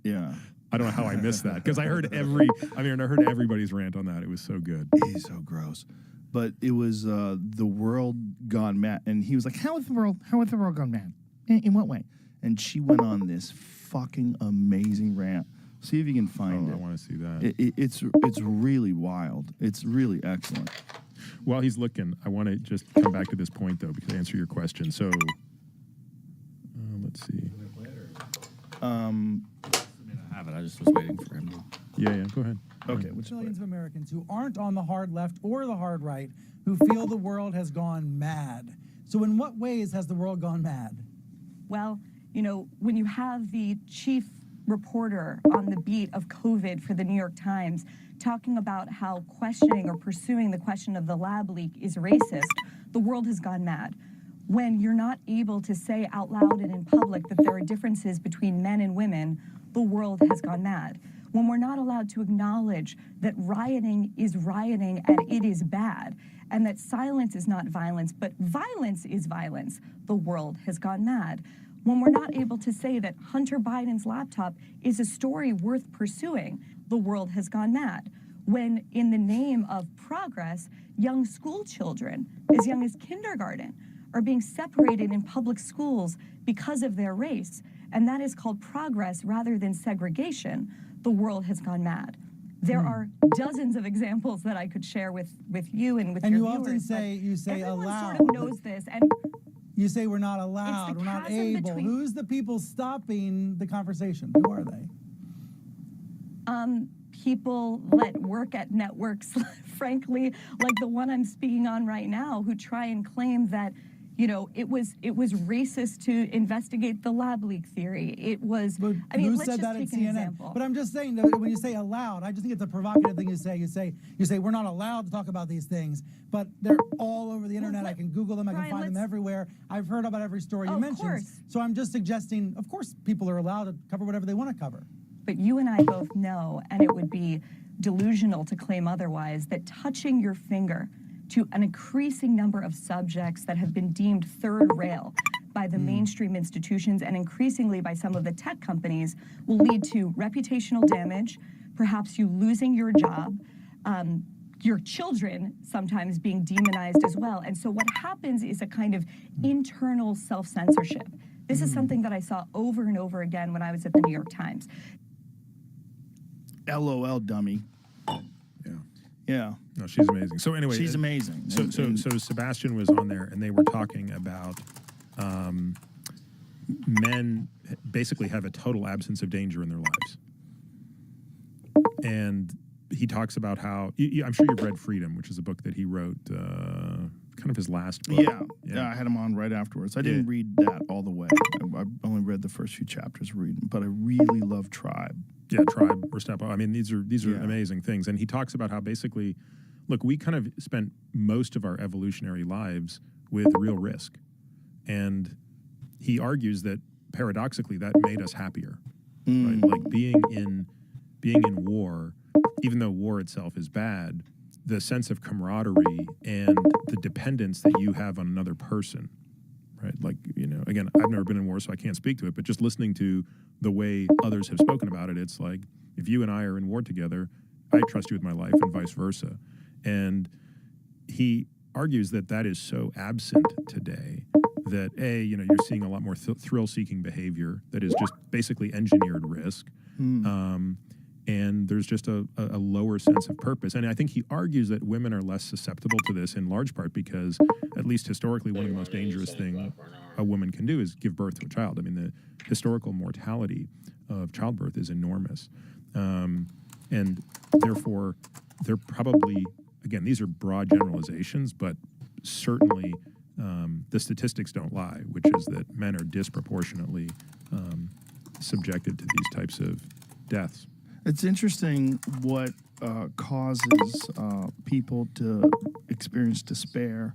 Yeah. I don't know how I missed that because I heard everybody's rant on that. It was so good. He's so gross. But it was the world gone mad, and he was like, "How is the world gone mad? In what way?" And she went on this fucking amazing rant. See if you can find it. I want to see that. It's really wild. It's really excellent. While he's looking, I want to just come back to this point though, because to answer your question. So, let's see. I have it. I just was waiting for him. Yeah. Go ahead. Okay, which Millions of Americans who aren't on the hard left or the hard right who feel the world has gone mad. So in what ways has the world gone mad? Well, you know, when you have the chief reporter on the beat of COVID for the New York Times talking about how questioning or pursuing the question of the lab leak is racist, the world has gone mad. When you're not able to say out loud and in public that there are differences between men and women, the world has gone mad. When we're not allowed to acknowledge that rioting is rioting and it is bad, and that silence is not violence, but violence is violence, the world has gone mad. When we're not able to say that Hunter Biden's laptop is a story worth pursuing, the world has gone mad. When, in the name of progress, young school children, as young as kindergarten, are being separated in public schools because of their race, and that is called progress rather than segregation, the world has gone mad. There are dozens of examples that I could share with you and with And your you viewers. often say, you say everyone allowed. sort of knows this, and You say we're not allowed, we're not chasm able. between- Who's the people stopping the conversation? Who are they? people that work at networks, frankly, like the one I'm speaking on right now, who try and claim that, you know, it was racist to investigate the lab leak theory. It was. But I mean, who let's said just that at take an CNN? example. But I'm just saying that when you say allowed, I just think it's a provocative thing you say. You say we're not allowed to talk about these things, but they're all over the internet. I can Google them. I can Brian, find them let's- everywhere. I've heard about every story you Of mentioned. course. So I'm just suggesting, of course, people are allowed to cover whatever they want to cover. But you and I both know, and it would be delusional to claim otherwise, that touching your finger to an increasing number of subjects that have been deemed third rail by the mainstream institutions and increasingly by some of the tech companies will lead to reputational damage, perhaps you losing your job, your children sometimes being demonized as well. And so what happens is a kind of internal self-censorship. This is something that I saw over and over again when I was at the New York Times. LOL, dummy. Yeah. Yeah. No, she's amazing. So anyway, She's amazing. So And- so Sebastian was on there, and they were talking about men basically have a total absence of danger in their lives, and he talks about how I'm sure you've read Freedom, which is a book that he wrote, kind of his last book. Yeah, I had him on right afterwards. I didn't read that all the way. I only read the first few chapters reading, but I really love Tribe. Yeah, Tribe or Step Up. I mean, these are Yeah. amazing things. And he talks about how basically, look, we kind of spent most of our evolutionary lives with real risk. And he argues that paradoxically that made us happier. Right? Like being in war, even though war itself is bad, the sense of camaraderie and the dependence that you have on another person, right? Like, you know, again, I've never been in war, so I can't speak to it, but just listening to the way others have spoken about it, it's like, if you and I are in war together, I trust you with my life and vice versa. And he argues that that is so absent today that, you know, you're seeing a lot more thrill-seeking behavior that is just basically engineered risk. And there's just a lower sense of purpose. And I think he argues that women are less susceptible to this in large part because, at least historically, one of the most dangerous things a woman can do is give birth to a child. I mean, the historical mortality of childbirth is enormous. And therefore, they're probably, again, these are broad generalizations, but certainly the statistics don't lie, which is that men are disproportionately subjected to these types of deaths. It's interesting what causes people to experience despair,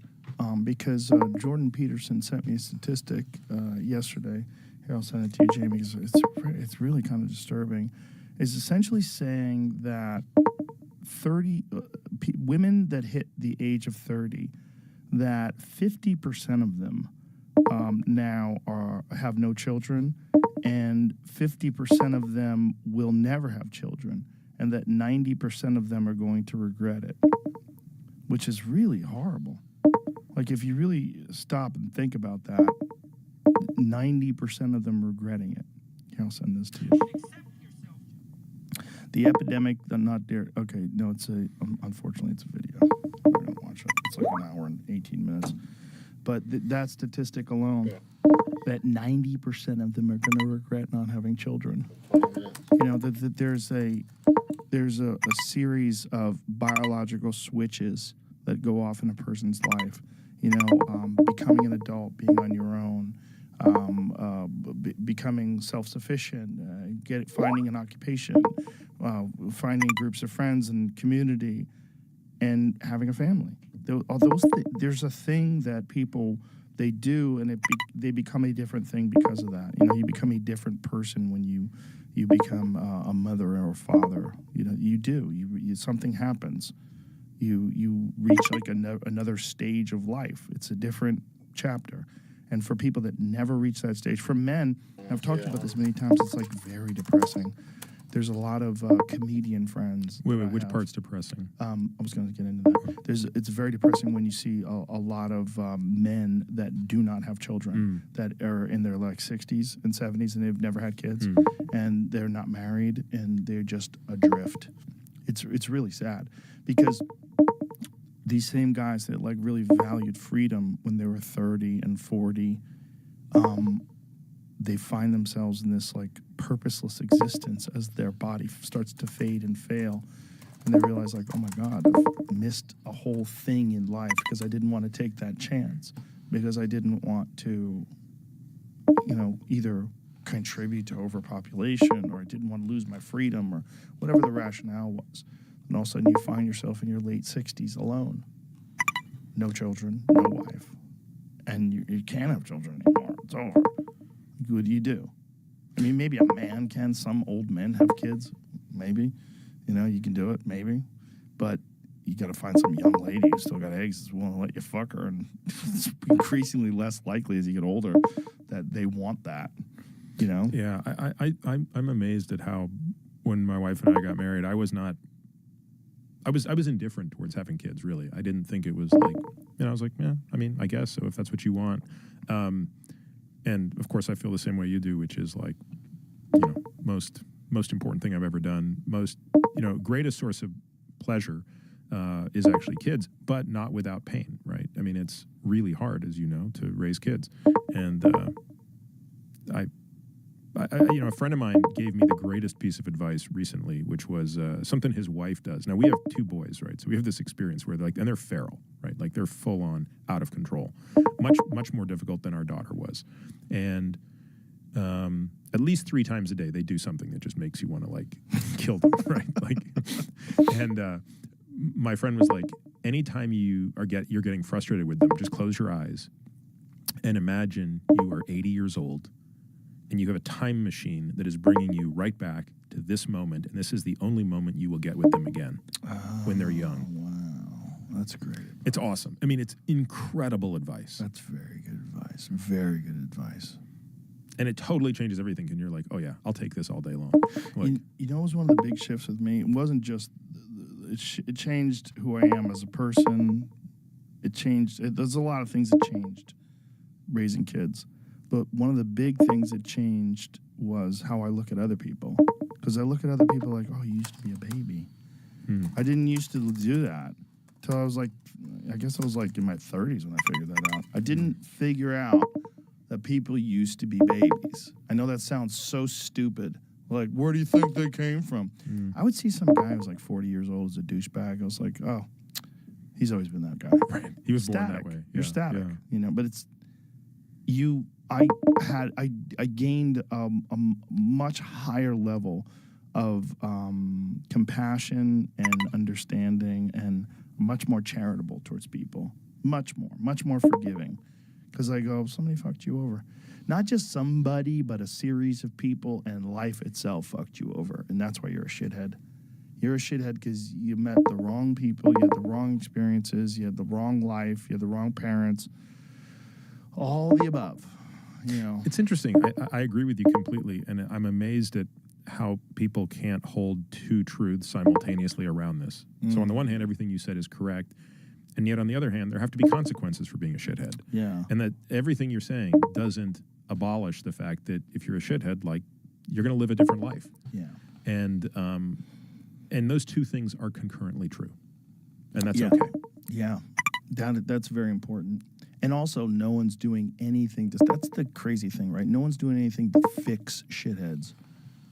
because Jordan Peterson sent me a statistic yesterday. Here, I'll send it to you, Jamie, because it's really kind of disturbing. It's essentially saying that 30 women that hit the age of 30, that 50% of them now have no children, and 50% of them will never have children, and that 90% of them are going to regret it, which is really horrible. Like, if you really stop and think about that, 90% of them regretting it. Here, I'll send this to you. The epidemic, not there. Okay, no, unfortunately, it's a video. I'm not going to watch it. It's like 1 hour and 18 minutes. But that statistic alone, that 90% of them are going to regret not having children. You know, that there's a series of biological switches that go off in a person's life. You know, becoming an adult, being on your own, becoming self-sufficient, finding an occupation, finding groups of friends and community, and having a family. There's a thing that people, they do, and they become a different thing because of that. You know, you become a different person when you become a mother or a father. You know, you do. Something happens. You reach like another stage of life. It's a different chapter. And for people that never reach that stage, for men, I've talked about this many times, it's like very depressing. There's a lot of comedian friends. Wait, which part's depressing? I was going to get into that. It's very depressing when you see a lot of men that do not have children, that are in their like 60s and 70s, and they've never had kids, and they're not married, and they're just adrift. It's really sad, because these same guys that like really valued freedom when they were 30 and 40, they find themselves in this like purposeless existence as their body starts to fade and fail, and they realize like, oh my God, I've missed a whole thing in life because I didn't want to take that chance, because I didn't want to, you know, either contribute to overpopulation, or I didn't want to lose my freedom, or whatever the rationale was. And all of a sudden you find yourself in your late 60s alone, no children, no wife, and you can't have children anymore. It's over. What do you do? I mean, maybe a man can. Some old men have kids. Maybe. You know, you can do it. Maybe. But you got to find some young lady who's still got eggs that's willing to let you fuck her. And it's increasingly less likely as you get older that they want that, you know? Yeah, I'm amazed at how, when my wife and I got married, I was indifferent towards having kids, really. I didn't think it was like, you know, I was like, yeah, I mean, I guess so, if that's what you want. And of course I feel the same way you do, which is like, you know, most important thing I've ever done, greatest source of pleasure is actually kids, but not without pain, right? I mean, it's really hard, as you know, to raise kids. And a friend of mine gave me the greatest piece of advice recently, which was something his wife does. Now, we have 2 boys, right? So we have this experience where and they're feral, right? Like, they're full on out of control, much more difficult than our daughter was. And at least 3 times a day, they do something that just makes you want to like kill them, right? And my friend was like, anytime you're getting frustrated with them, just close your eyes and imagine you are 80 years old. And you have a time machine that is bringing you right back to this moment, and this is the only moment you will get with them again when they're young. Wow, that's great. It's awesome. I mean, it's incredible advice. That's very good advice. Very good advice. And it totally changes everything, and you're like, oh yeah, I'll take this all day long. Like, you know, it was one of the big shifts with me. It wasn't just, it changed who I am as a person. There's a lot of things that changed raising kids. But one of the big things that changed was how I look at other people. Because I look at other people like, oh, you used to be a baby. I didn't used to do that till I was like, I guess I was like in my 30s when I figured that out. I didn't figure out that people used to be babies. I know that sounds so stupid Like, where do you think they came from? I would see some guy who's like 40 years old as a douchebag. I was like, oh, he's always been that guy. Right. He was born Static. that way. You're Yeah, static, yeah. you know. But it's you. I gained a much higher level of compassion and understanding, and much more charitable towards people. Much more forgiving. Because I go, somebody fucked you over. Not just somebody, but a series of people, and life itself fucked you over. And that's why you're a shithead. You're a shithead because you met the wrong people, you had the wrong experiences, you had the wrong life, you had the wrong parents. All the above, you know. It's interesting. I agree with you completely, and I'm amazed at how people can't hold two truths simultaneously around this. So on the one hand, everything you said is correct, and yet on the other hand, there have to be consequences for being a shithead. Yeah. And that everything you're saying doesn't abolish the fact that if you're a shithead, like, you're going to live a different life. Yeah. And those two things are concurrently true, and that's Yeah. okay. Yeah. That's very important. And also, no one's doing anything that's the crazy thing, right? No one's doing anything to fix shitheads.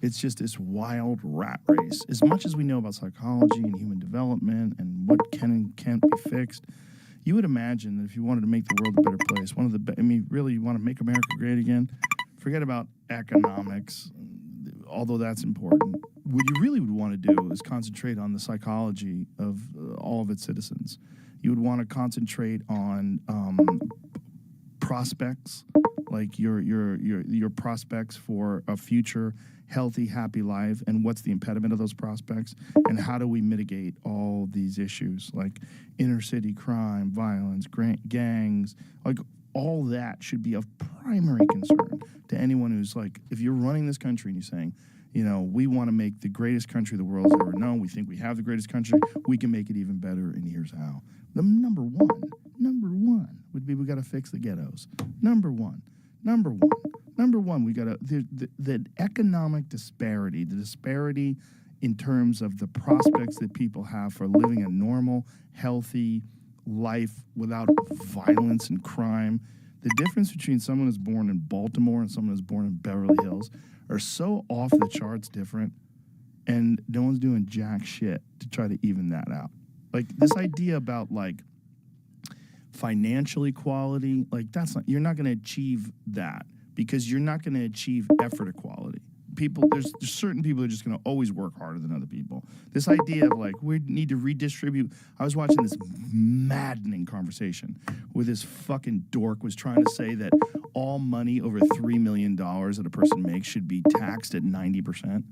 It's just this wild rat race. As much as we know about psychology and human development and what can and can't be fixed, you would imagine that if you wanted to make the world a better place, really, you want to make America great again, forget about economics, although that's important. What you really would want to do is concentrate on the psychology of all of its citizens. You would want to concentrate on prospects, like your prospects for a future healthy, happy life, and what's the impediment of those prospects, and how do we mitigate all these issues like inner city crime, violence, gangs, like all that should be of primary concern to anyone who's like, if you're running this country and you're saying, you know, we want to make the greatest country the world's ever known. We think we have the greatest country. We can make it even better, and here's how. The number one would be we got to fix the ghettos. Number one, we got to the economic disparity, the disparity in terms of the prospects that people have for living a normal, healthy life without violence and crime. The difference between someone who's born in Baltimore and someone who's born in Beverly Hills are so off the charts different, and no one's doing jack shit to try to even that out. Like, this idea about, like, financial equality, like, you're not going to achieve that because you're not going to achieve effort equality. There's certain people who are just going to always work harder than other people. This idea of, like, we need to redistribute. I was watching this maddening conversation where this fucking dork was trying to say that all money over $3 million that a person makes should be taxed at 90%.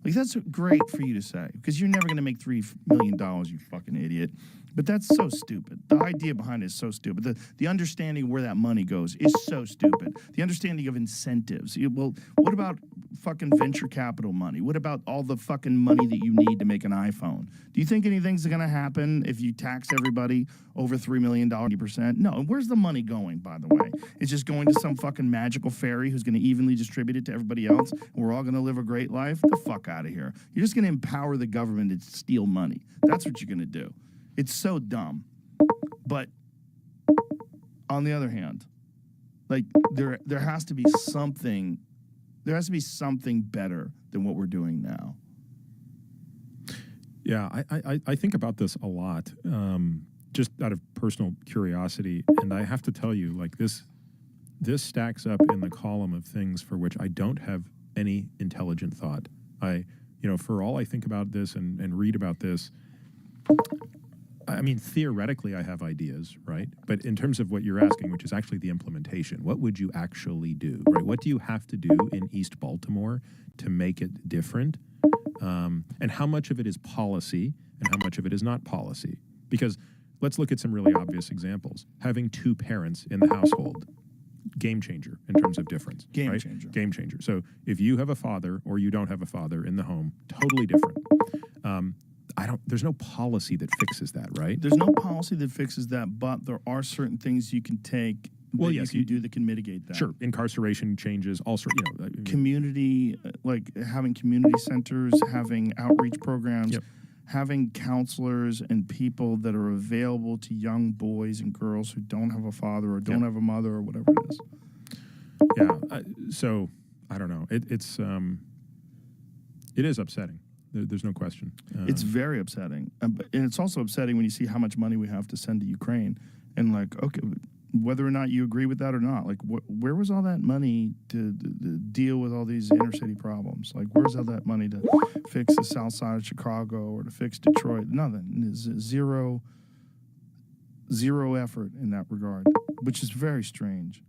Like, that's great for you to say, because you're never going to make $3 million, you fucking idiot. But that's so stupid. The idea behind it is so stupid. The understanding of where that money goes is so stupid. The understanding of incentives. Well, what about fucking venture capital money? What about all the fucking money that you need to make an iPhone? Do you think anything's going to happen if you tax everybody over $3 million, 90%? No. And where's the money going, by the way? It's just going to some fucking magical fairy who's going to evenly distribute it to everybody else, and we're all going to live a great life? Get the fuck out of here. You're just going to empower the government to steal money. That's what you're going to do. It's so dumb. But on the other hand, like, there has to be something better than what we're doing now. Yeah, I think about this a lot, just out of personal curiosity, and I have to tell you, like, this stacks up in the column of things for which I don't have any intelligent thought. For all I think about this and read about this, I mean, theoretically, I have ideas, right? But in terms of what you're asking, which is actually the implementation, what would you actually do, right? What do you have to do in East Baltimore to make it different? And how much of it is policy and how much of it is not policy? Because let's look at some really obvious examples. Having two parents in the household, game changer in terms of difference. Game right? changer. Game changer. So if you have a father or you don't have a father in the home, totally different. There's no policy that fixes that, right? There's no policy that fixes that, but there are certain things you can take Well, that yes, you can do that can mitigate that. Sure, incarceration changes, all sorts, Community, like having community centers, having outreach programs, Yep. having counselors and people that are available to young boys and girls who don't have a father or don't Yep. have a mother or whatever it is. Yeah, so I don't know. It is upsetting. There's no question. It's very upsetting. And it's also upsetting when you see how much money we have to send to Ukraine. And like, okay, whether or not you agree with that or not, like where was all that money to deal with all these inner city problems? Like where's all that money to fix the south side of Chicago or to fix Detroit? Nothing. Zero effort in that regard, which is very strange.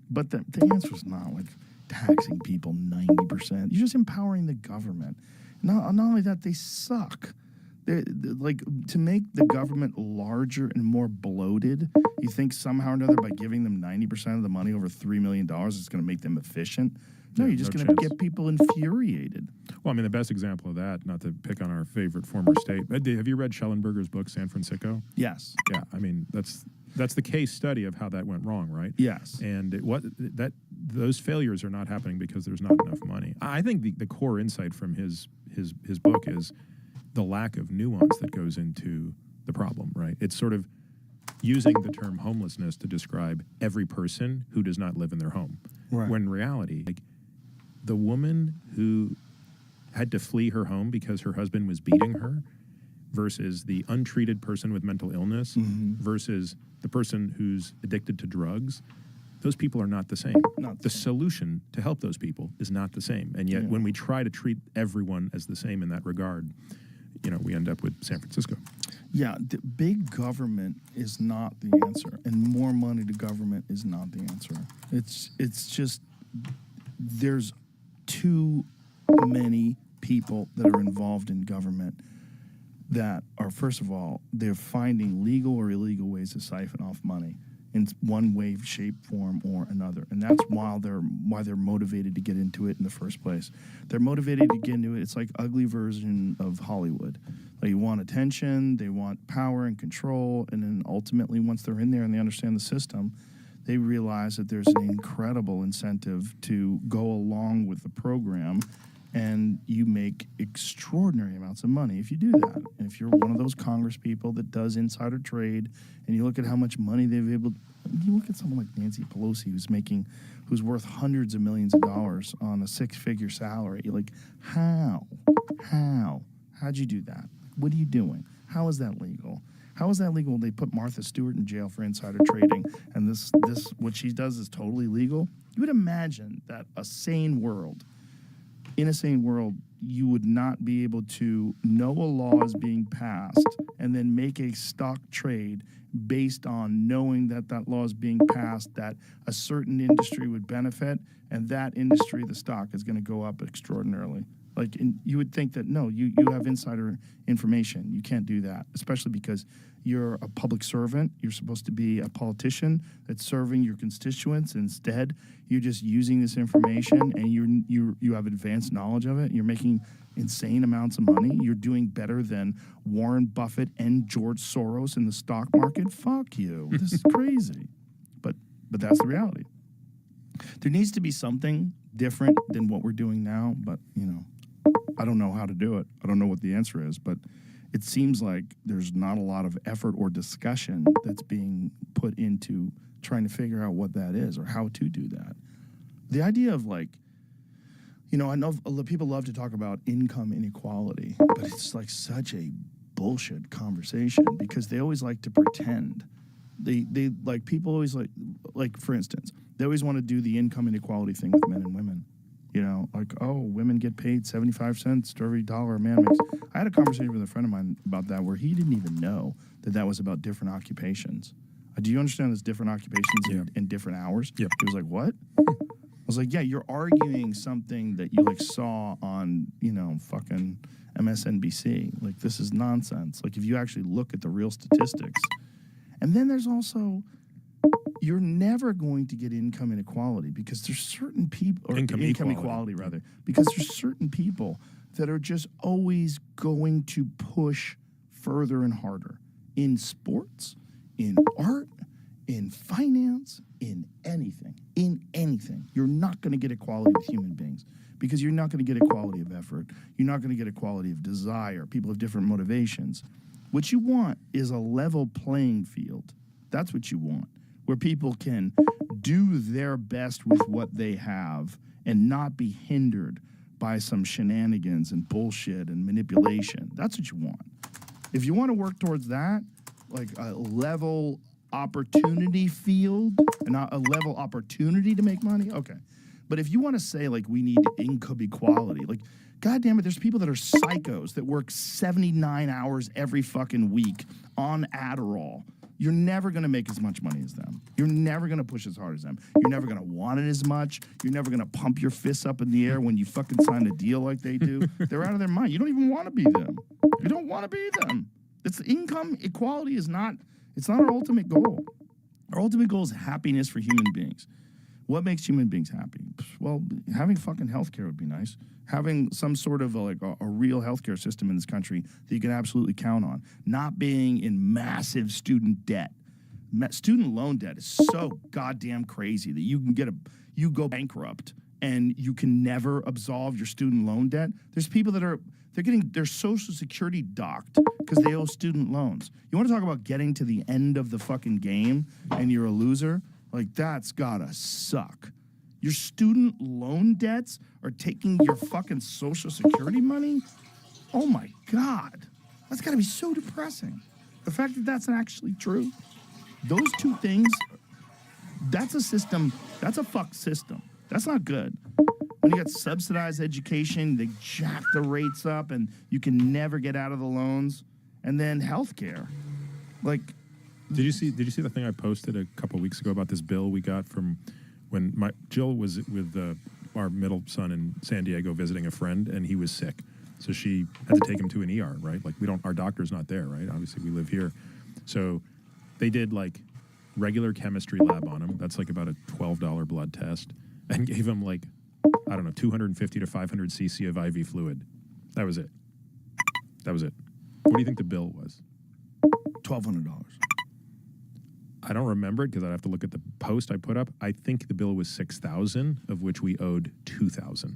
But the answer is not like taxing people 90%. You're just empowering the government. Not only that, they suck. Like, to make the government larger and more bloated, you think somehow or another by giving them 90% of the money, over $3 million, it's going to make them efficient? No, Yeah, you're just no going to chance. get people infuriated. Well, I mean, the best example of that, not to pick on our favorite former state, but have you read Schellenberger's book, San Francisco? Yes. Yeah, I mean, that's the case study of how that went wrong, right? Yes. And those failures are not happening because there's not enough money. I think the core insight from his book is the lack of nuance that goes into the problem, right? It's sort of using the term homelessness to describe every person who does not live in their home. Right. When in reality, like, the woman who had to flee her home because her husband was beating her versus the untreated person with mental illness versus the person who's addicted to drugs, those people are not the same. Not the The solution to help those people is not the same. And yet when we try to treat everyone as the same in that regard, we end up with San Francisco. Yeah, the big government is not the answer, and more money to government is not the answer. It's just there's too many people that are involved in government that are, first of all, they're finding legal or illegal ways to siphon off money in one way, shape, form, or another. And that's why they're motivated to get into it in the first place. They're motivated to get into it. It's like ugly version of Hollywood. They want attention, they want power and control, and then ultimately, once they're in there and they understand the system, they realize that there's an incredible incentive to go along with the program, and you make extraordinary amounts of money if you do that. And if you're one of those Congress people that does insider trade, and you look at how much money they've able, you look at someone like Nancy Pelosi who's worth hundreds of millions of dollars on a 6-figure salary. You're like, how'd you do that? What are you doing? How is that legal? How is that legal when they put Martha Stewart in jail for insider trading, and this what she does is totally legal? You would imagine that in a sane world, you would not be able to know a law is being passed and then make a stock trade based on knowing that that law is being passed, that a certain industry would benefit, and that industry, the stock, is going to go up extraordinarily. Like, you would think that, no, you have insider information. You can't do that, especially because you're a public servant. You're supposed to be a politician that's serving your constituents. Instead, you're just using this information, and you have advanced knowledge of it. You're making insane amounts of money. You're doing better than Warren Buffett and George Soros in the stock market. Fuck you. This is crazy. But that's the reality. There needs to be something different than what we're doing now, but, I don't know how to do it. I don't know what the answer is, but it seems like there's not a lot of effort or discussion that's being put into trying to figure out what that is or how to do that. The idea of, like, I know people love to talk about income inequality, but it's like such a bullshit conversation because they always like to pretend. They like, people always like, for instance, they always want to do the income inequality thing with men and women. Like, oh, women get paid 75 cents to every dollar a man makes. I had a conversation with a friend of mine about that where he didn't even know that was about different occupations. Do you understand there's different occupations in different hours? Yeah. He was like, what? I was like, yeah, you're arguing something that you, like, saw on, fucking MSNBC. Like, this is nonsense. Like, if you actually look at the real statistics. And then there's also, you're never going to get income inequality because there's certain people, or income equality rather, because there's certain people that are just always going to push further and harder in sports, in art, in finance, in anything. You're not going to get equality with human beings because you're not going to get equality of effort. You're not going to get equality of desire. People have different motivations. What you want is a level playing field. That's what you want, where people can do their best with what they have and not be hindered by some shenanigans and bullshit and manipulation. That's what you want. If you want to work towards that, like a level opportunity field and a level opportunity to make money, okay. But if you want to say like we need income equality, like God damn it, there's people that are psychos that work 79 hours every fucking week on Adderall. You're never going to make as much money as them. You're never going to push as hard as them. You're never going to want it as much. You're never going to pump your fists up in the air when you fucking sign a deal like they do. They're out of their mind. You don't even want to be them. You don't want to be them. It's income equality is not, it's not our ultimate goal. Our ultimate goal is happiness for human beings. What makes human beings happy? Well, having fucking healthcare would be nice. Having some sort of a real healthcare system in this country that you can absolutely count on. Not being in massive student debt. Student loan debt is so goddamn crazy that you can you go bankrupt and you can never absolve your student loan debt. There's people that they're getting their Social Security docked because they owe student loans. You want to talk about getting to the end of the fucking game and you're a loser? Like, that's gotta suck. Your student loan debts are taking your fucking Social Security money? Oh my God. That's gotta be so depressing. The fact that that's actually true. Those two things, that's a system, that's a fucked system. That's not good. When you got subsidized education, they jack the rates up and you can never get out of the loans. And then healthcare. Like, Did you see the thing I posted a couple weeks ago about this bill we got from when Jill was with our middle son in San Diego visiting a friend and he was sick, so she had to take him to an ER, right? Like our doctor's not there, right? Obviously we live here, so they did like regular chemistry lab on him. That's like about a $12 blood test, and gave him like, I don't know, 250 to 500 cc of IV fluid. That was it. What do you think the bill was? $1,200. I don't remember it because I'd have to look at the post I put up. I think the bill was $6,000, of which we owed $2,000.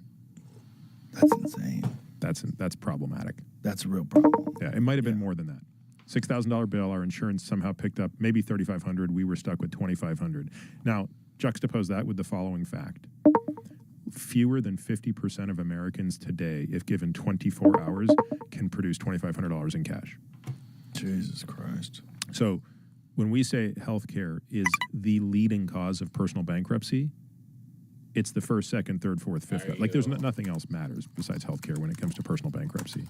That's insane. That's problematic. That's a real problem. Yeah, it might have been more than that. $6,000 bill. Our insurance somehow picked up maybe $3,500. We were stuck with $2,500. Now juxtapose that with the following fact: fewer than 50% of Americans today, if given 24 hours, can produce $2,500 in cash. Jesus Christ. So when we say healthcare is the leading cause of personal bankruptcy, it's the first, second, third, fourth, fifth. Like there's nothing else matters besides healthcare when it comes to personal bankruptcy.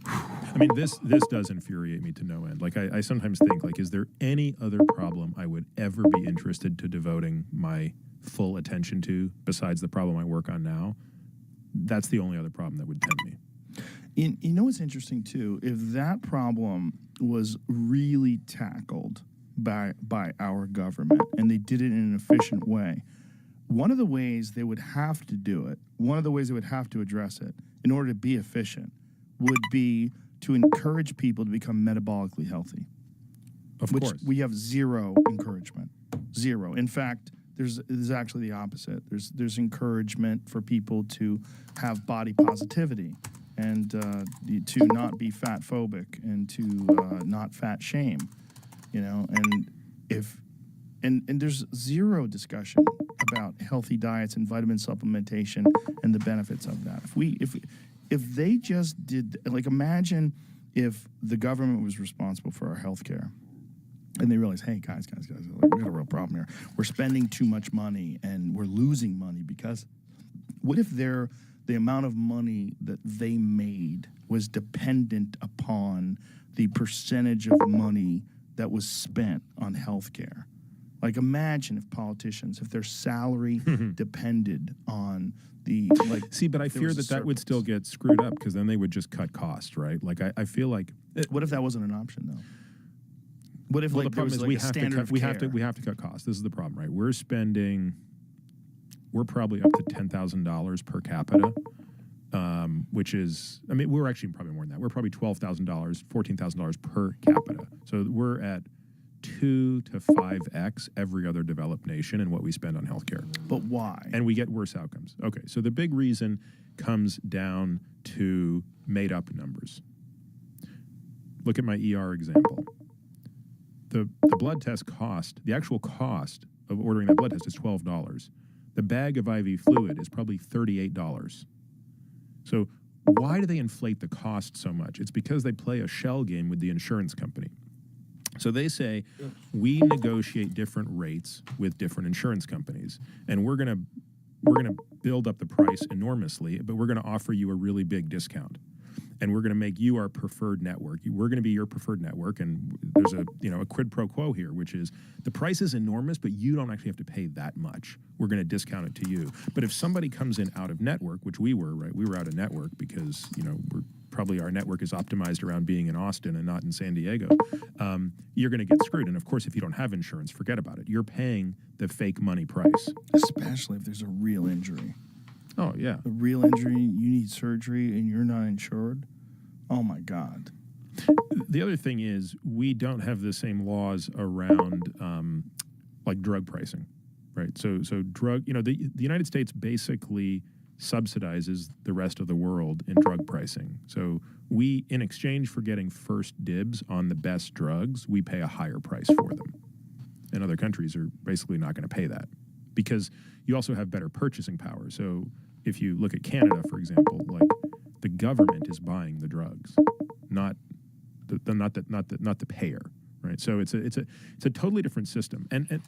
I mean, this does infuriate me to no end. Like I sometimes think, like, is there any other problem I would ever be interested to devoting my full attention to besides the problem I work on now? That's the only other problem that would tempt me. You know what's interesting too? If that problem was really tackled by our government and they did it in an efficient way, one of the ways they would have to do it, one of the ways they would have to address it in order to be efficient would be to encourage people to become metabolically healthy. Of which course. we have zero encouragement. Zero. In fact, there's actually the opposite. There's encouragement for people to have body positivity and to not be fat phobic and to not fat shame, you know. And there's zero discussion about healthy diets and vitamin supplementation and the benefits of that. If they just did, like, imagine if the government was responsible for our health care and they realize, hey, guys, like, we got a real problem here. We're spending too much money and we're losing money because what if the amount of money that they made was dependent upon the percentage of money that was spent on health care? Like, imagine if politicians, if their salary depended on the, like... See, but I fear that would still get screwed up because then they would just cut costs, right? Like, I feel like... What if that wasn't an option, though? What if, Well, like, the there problem was, is like, we a have to standard cut, of we care? have to cut costs. This is the problem, right? We're probably up to $10,000 per capita, which is, I mean, we're actually probably more than that. We're probably $12,000, $14,000 per capita. So we're at 2 to 5x every other developed nation in what we spend on healthcare. But why? And we get worse outcomes. Okay, so the big reason comes down to made up numbers. Look at my ER example. The blood test cost, the actual cost of ordering that blood test is $12. The bag of IV fluid is probably $38. So why do they inflate the cost so much? It's because they play a shell game with the insurance company. So they say, we negotiate different rates with different insurance companies, and we're gonna build up the price enormously, but we're gonna offer you a really big discount. And we're going to make you our preferred network. We're going to be your preferred network, and there's a quid pro quo here, which is the price is enormous, but you don't actually have to pay that much. We're going to discount it to you. But if somebody comes in out of network, which we were, right? We were out of network because our network is optimized around being in Austin and not in San Diego. You're going to get screwed. And of course, if you don't have insurance, forget about it. You're paying the fake money price, Especially if there's a real injury. Oh yeah. A real injury, you need surgery, and you're not insured. Oh my God. The other thing is we don't have the same laws around like drug pricing, right? So drug, the United States basically subsidizes the rest of the world in drug pricing. So we, in exchange for getting first dibs on the best drugs, we pay a higher price for them. And other countries are basically not going to pay that because you also have better purchasing power. So if you look at Canada, for example, like the government is buying the drugs, not the payer, right? So it's a totally different system. And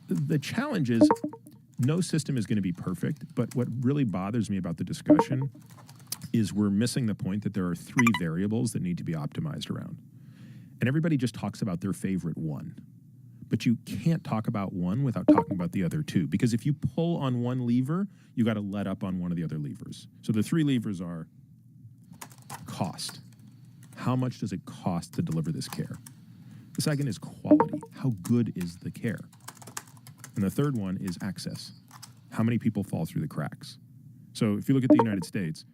the challenge is no system is going to be perfect, but what really bothers me about the discussion is we're missing the point that there are three variables that need to be optimized around. And everybody just talks about their favorite one. But you can't talk about one without talking about the other two. Because if you pull on one lever, you got to let up on one of the other levers. So the three levers are cost. How much does it cost to deliver this care? The second is quality. How good is the care? And the third one is access. How many people fall through the cracks? So if you look at the United States,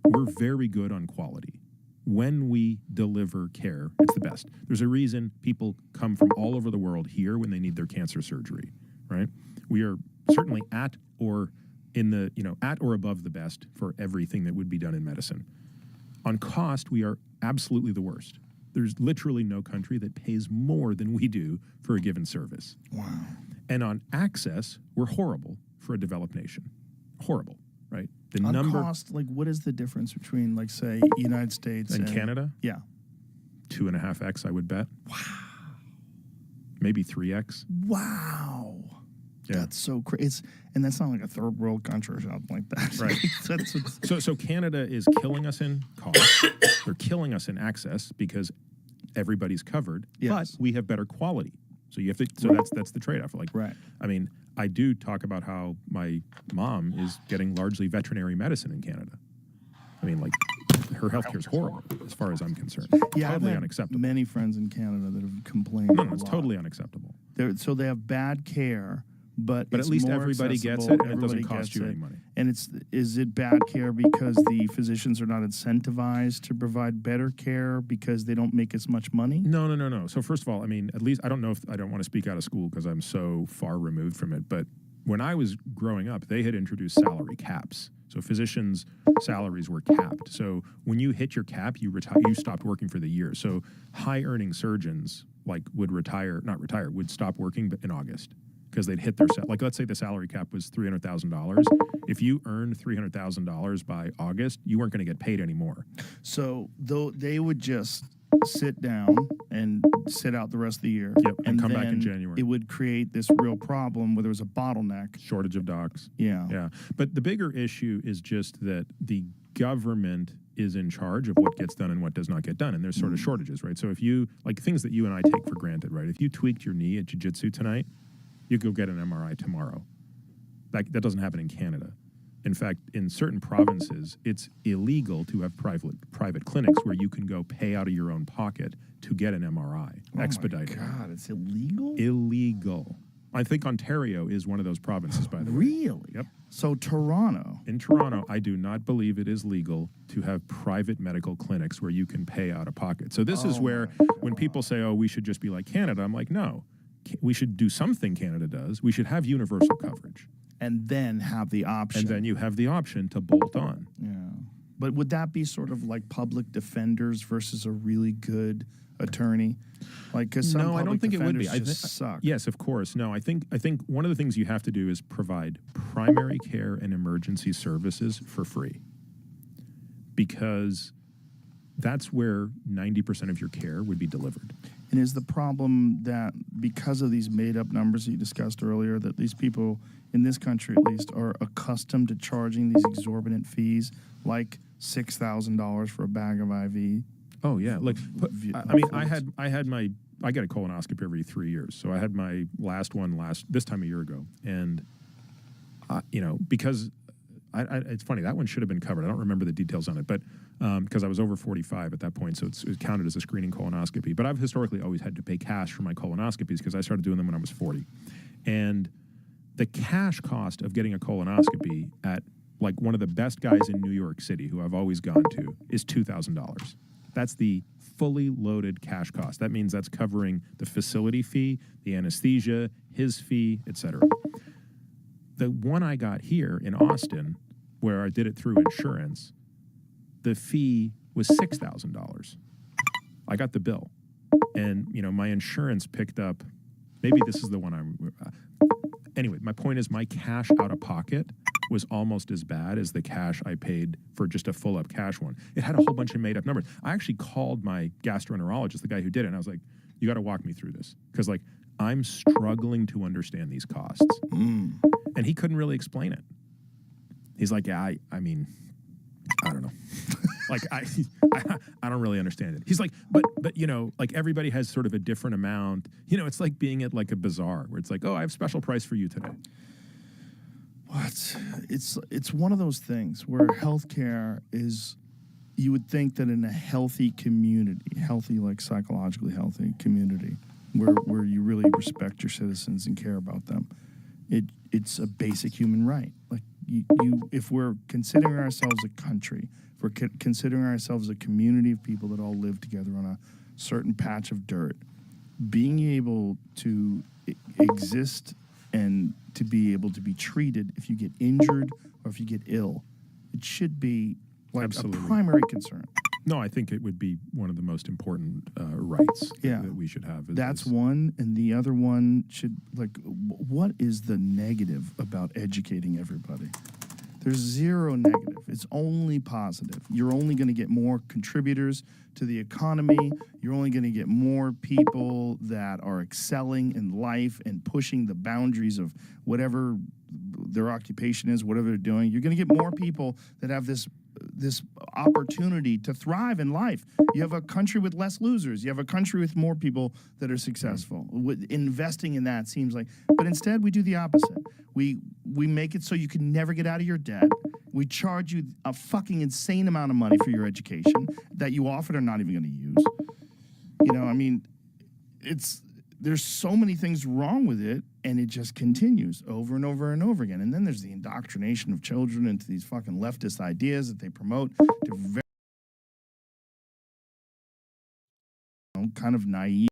we're very good on quality. When we deliver care, it's the best. There's a reason people come from all over the world here when they need their cancer surgery, right? We are certainly at or above the best for everything that would be done in medicine. On cost, we are absolutely the worst. There's literally no country that pays more than we do for a given service. Wow. And on access, we're horrible for a developed nation. Horrible, right? The On number cost, like what is the difference between, like, say, United States and Canada, Yeah. 2.5x, I would bet. Wow. Maybe 3x. Wow. Yeah. That's so crazy. And that's not like a third world country or something like that. Right. That's what's, So Canada is killing us in cost. They're killing us in access because everybody's covered. Yes. But we have better quality. So you have to. So that's the trade-off. Like, Right. I mean, I do talk about how my mom is getting largely veterinary medicine in Canada. I mean, like, her healthcare is horrible as far as I'm concerned. yeah, I've Totally had unacceptable. many friends in Canada that have complained. No, a it's lot. totally unacceptable. So they have bad care, but But it's at least more everybody gets accessible, it, and it doesn't everybody cost gets you it. any money. And is it bad care because the physicians are not incentivized to provide better care because they don't make as much money? No. So first of all, I mean, at least I don't know if I don't want to speak out of school because I'm so far removed from it. But when I was growing up, they had introduced salary caps. So physicians' salaries were capped. So when you hit your cap, you stopped working for the year. So high-earning surgeons would stop working in August because they'd hit their like, let's say the salary cap was $300,000. If you earned $300,000 by August, you weren't going to get paid anymore. So though they would just sit down and sit out the rest of the year. Yep, and come back in then January. It would create this real problem where there was a bottleneck. Shortage of docs. Yeah. Yeah. But the bigger issue is just that the government is in charge of what gets done and what does not get done. And there's sort of shortages, right? So if you, like things that you and I take for granted, right? If you tweaked your knee at jiu-jitsu tonight, you go get an MRI tomorrow. That doesn't happen in Canada. In fact, in certain provinces, it's illegal to have private clinics where you can go pay out of your own pocket to get an MRI expedited. Oh my God, it's illegal? Illegal. I think Ontario is one of those provinces, by the way. Really? Yep. So Toronto. In Toronto, I do not believe it is legal to have private medical clinics where you can pay out of pocket. So this is where when people say, oh, we should just be like Canada, I'm like, no. We should do something Canada does. We should have universal coverage. And then have the option. And then you have the option to bolt on. Yeah. But would that be sort of like public defenders versus a really good attorney? Like, because some No, I don't public think it would be. defenders just suck. Yes, of course. No, I think one of the things you have to do is provide primary care and emergency services for free. because that's where 90% of your care would be delivered. And is the problem that because of these made-up numbers that you discussed earlier, that these people in this country at least are accustomed to charging these exorbitant fees, like $6,000 for a bag of IV? Oh yeah, like I mean, I get a colonoscopy every 3 years, so I had my last one this time a year ago, and you know, because it's funny, that one should have been covered. I don't remember the details on it, but because I was over 45 at that point, so it counted as a screening colonoscopy. But I've historically always had to pay cash for my colonoscopies because I started doing them when I was 40, and the cash cost of getting a colonoscopy at like one of the best guys in New York City, who I've always gone to, is $2,000. That's the fully loaded cash cost. That means that's covering the facility fee, the anesthesia, his fee, etc. The one I got here in Austin, where I did it through insurance, the fee was $6,000. I got the bill, and you know, my insurance picked up. Maybe this is the one I'm. Anyway, my point is, my cash out of pocket was almost as bad as the cash I paid for just a full up cash one. It had a whole bunch of made up numbers. I actually called my gastroenterologist, the guy who did it, and I was like, "You got to walk me through this because like I'm struggling to understand these costs." And he couldn't really explain it. He's like, "Yeah, I mean, I don't know." Like I don't really understand it. He's like, but you know, like everybody has sort of a different amount. You know, it's like being at like a bazaar where it's like, oh, I have special price for you today. What? It's one of those things where healthcare is. You would think that in a healthy community, healthy like psychologically healthy community, where you really respect your citizens and care about them, it's a basic human right. Like you if we're considering ourselves a country, if we're considering ourselves a community of people that all live together on a certain patch of dirt, being able to exist and to be able to be treated if you get injured or if you get ill, it should be like Absolutely. a primary concern. No, I think it would be one of the most important rights that we should have. That's one, and the other one should, like, what is the negative about educating everybody? There's zero negative. It's only positive. You're only going to get more contributors to the economy. You're only going to get more people that are excelling in life and pushing the boundaries of whatever their occupation is, whatever they're doing. You're going to get more people that have this opportunity to thrive in life. You have a country with less losers. You have a country with more people that are successful. Investing in that seems like, but instead we do the opposite. We make it so you can never get out of your debt. We charge you a fucking insane amount of money for your education that you often are not even going to use. You know, I mean, there's so many things wrong with it, and it just continues over and over and over again. And then there's the indoctrination of children into these fucking leftist ideas that they promote to very kind of naive.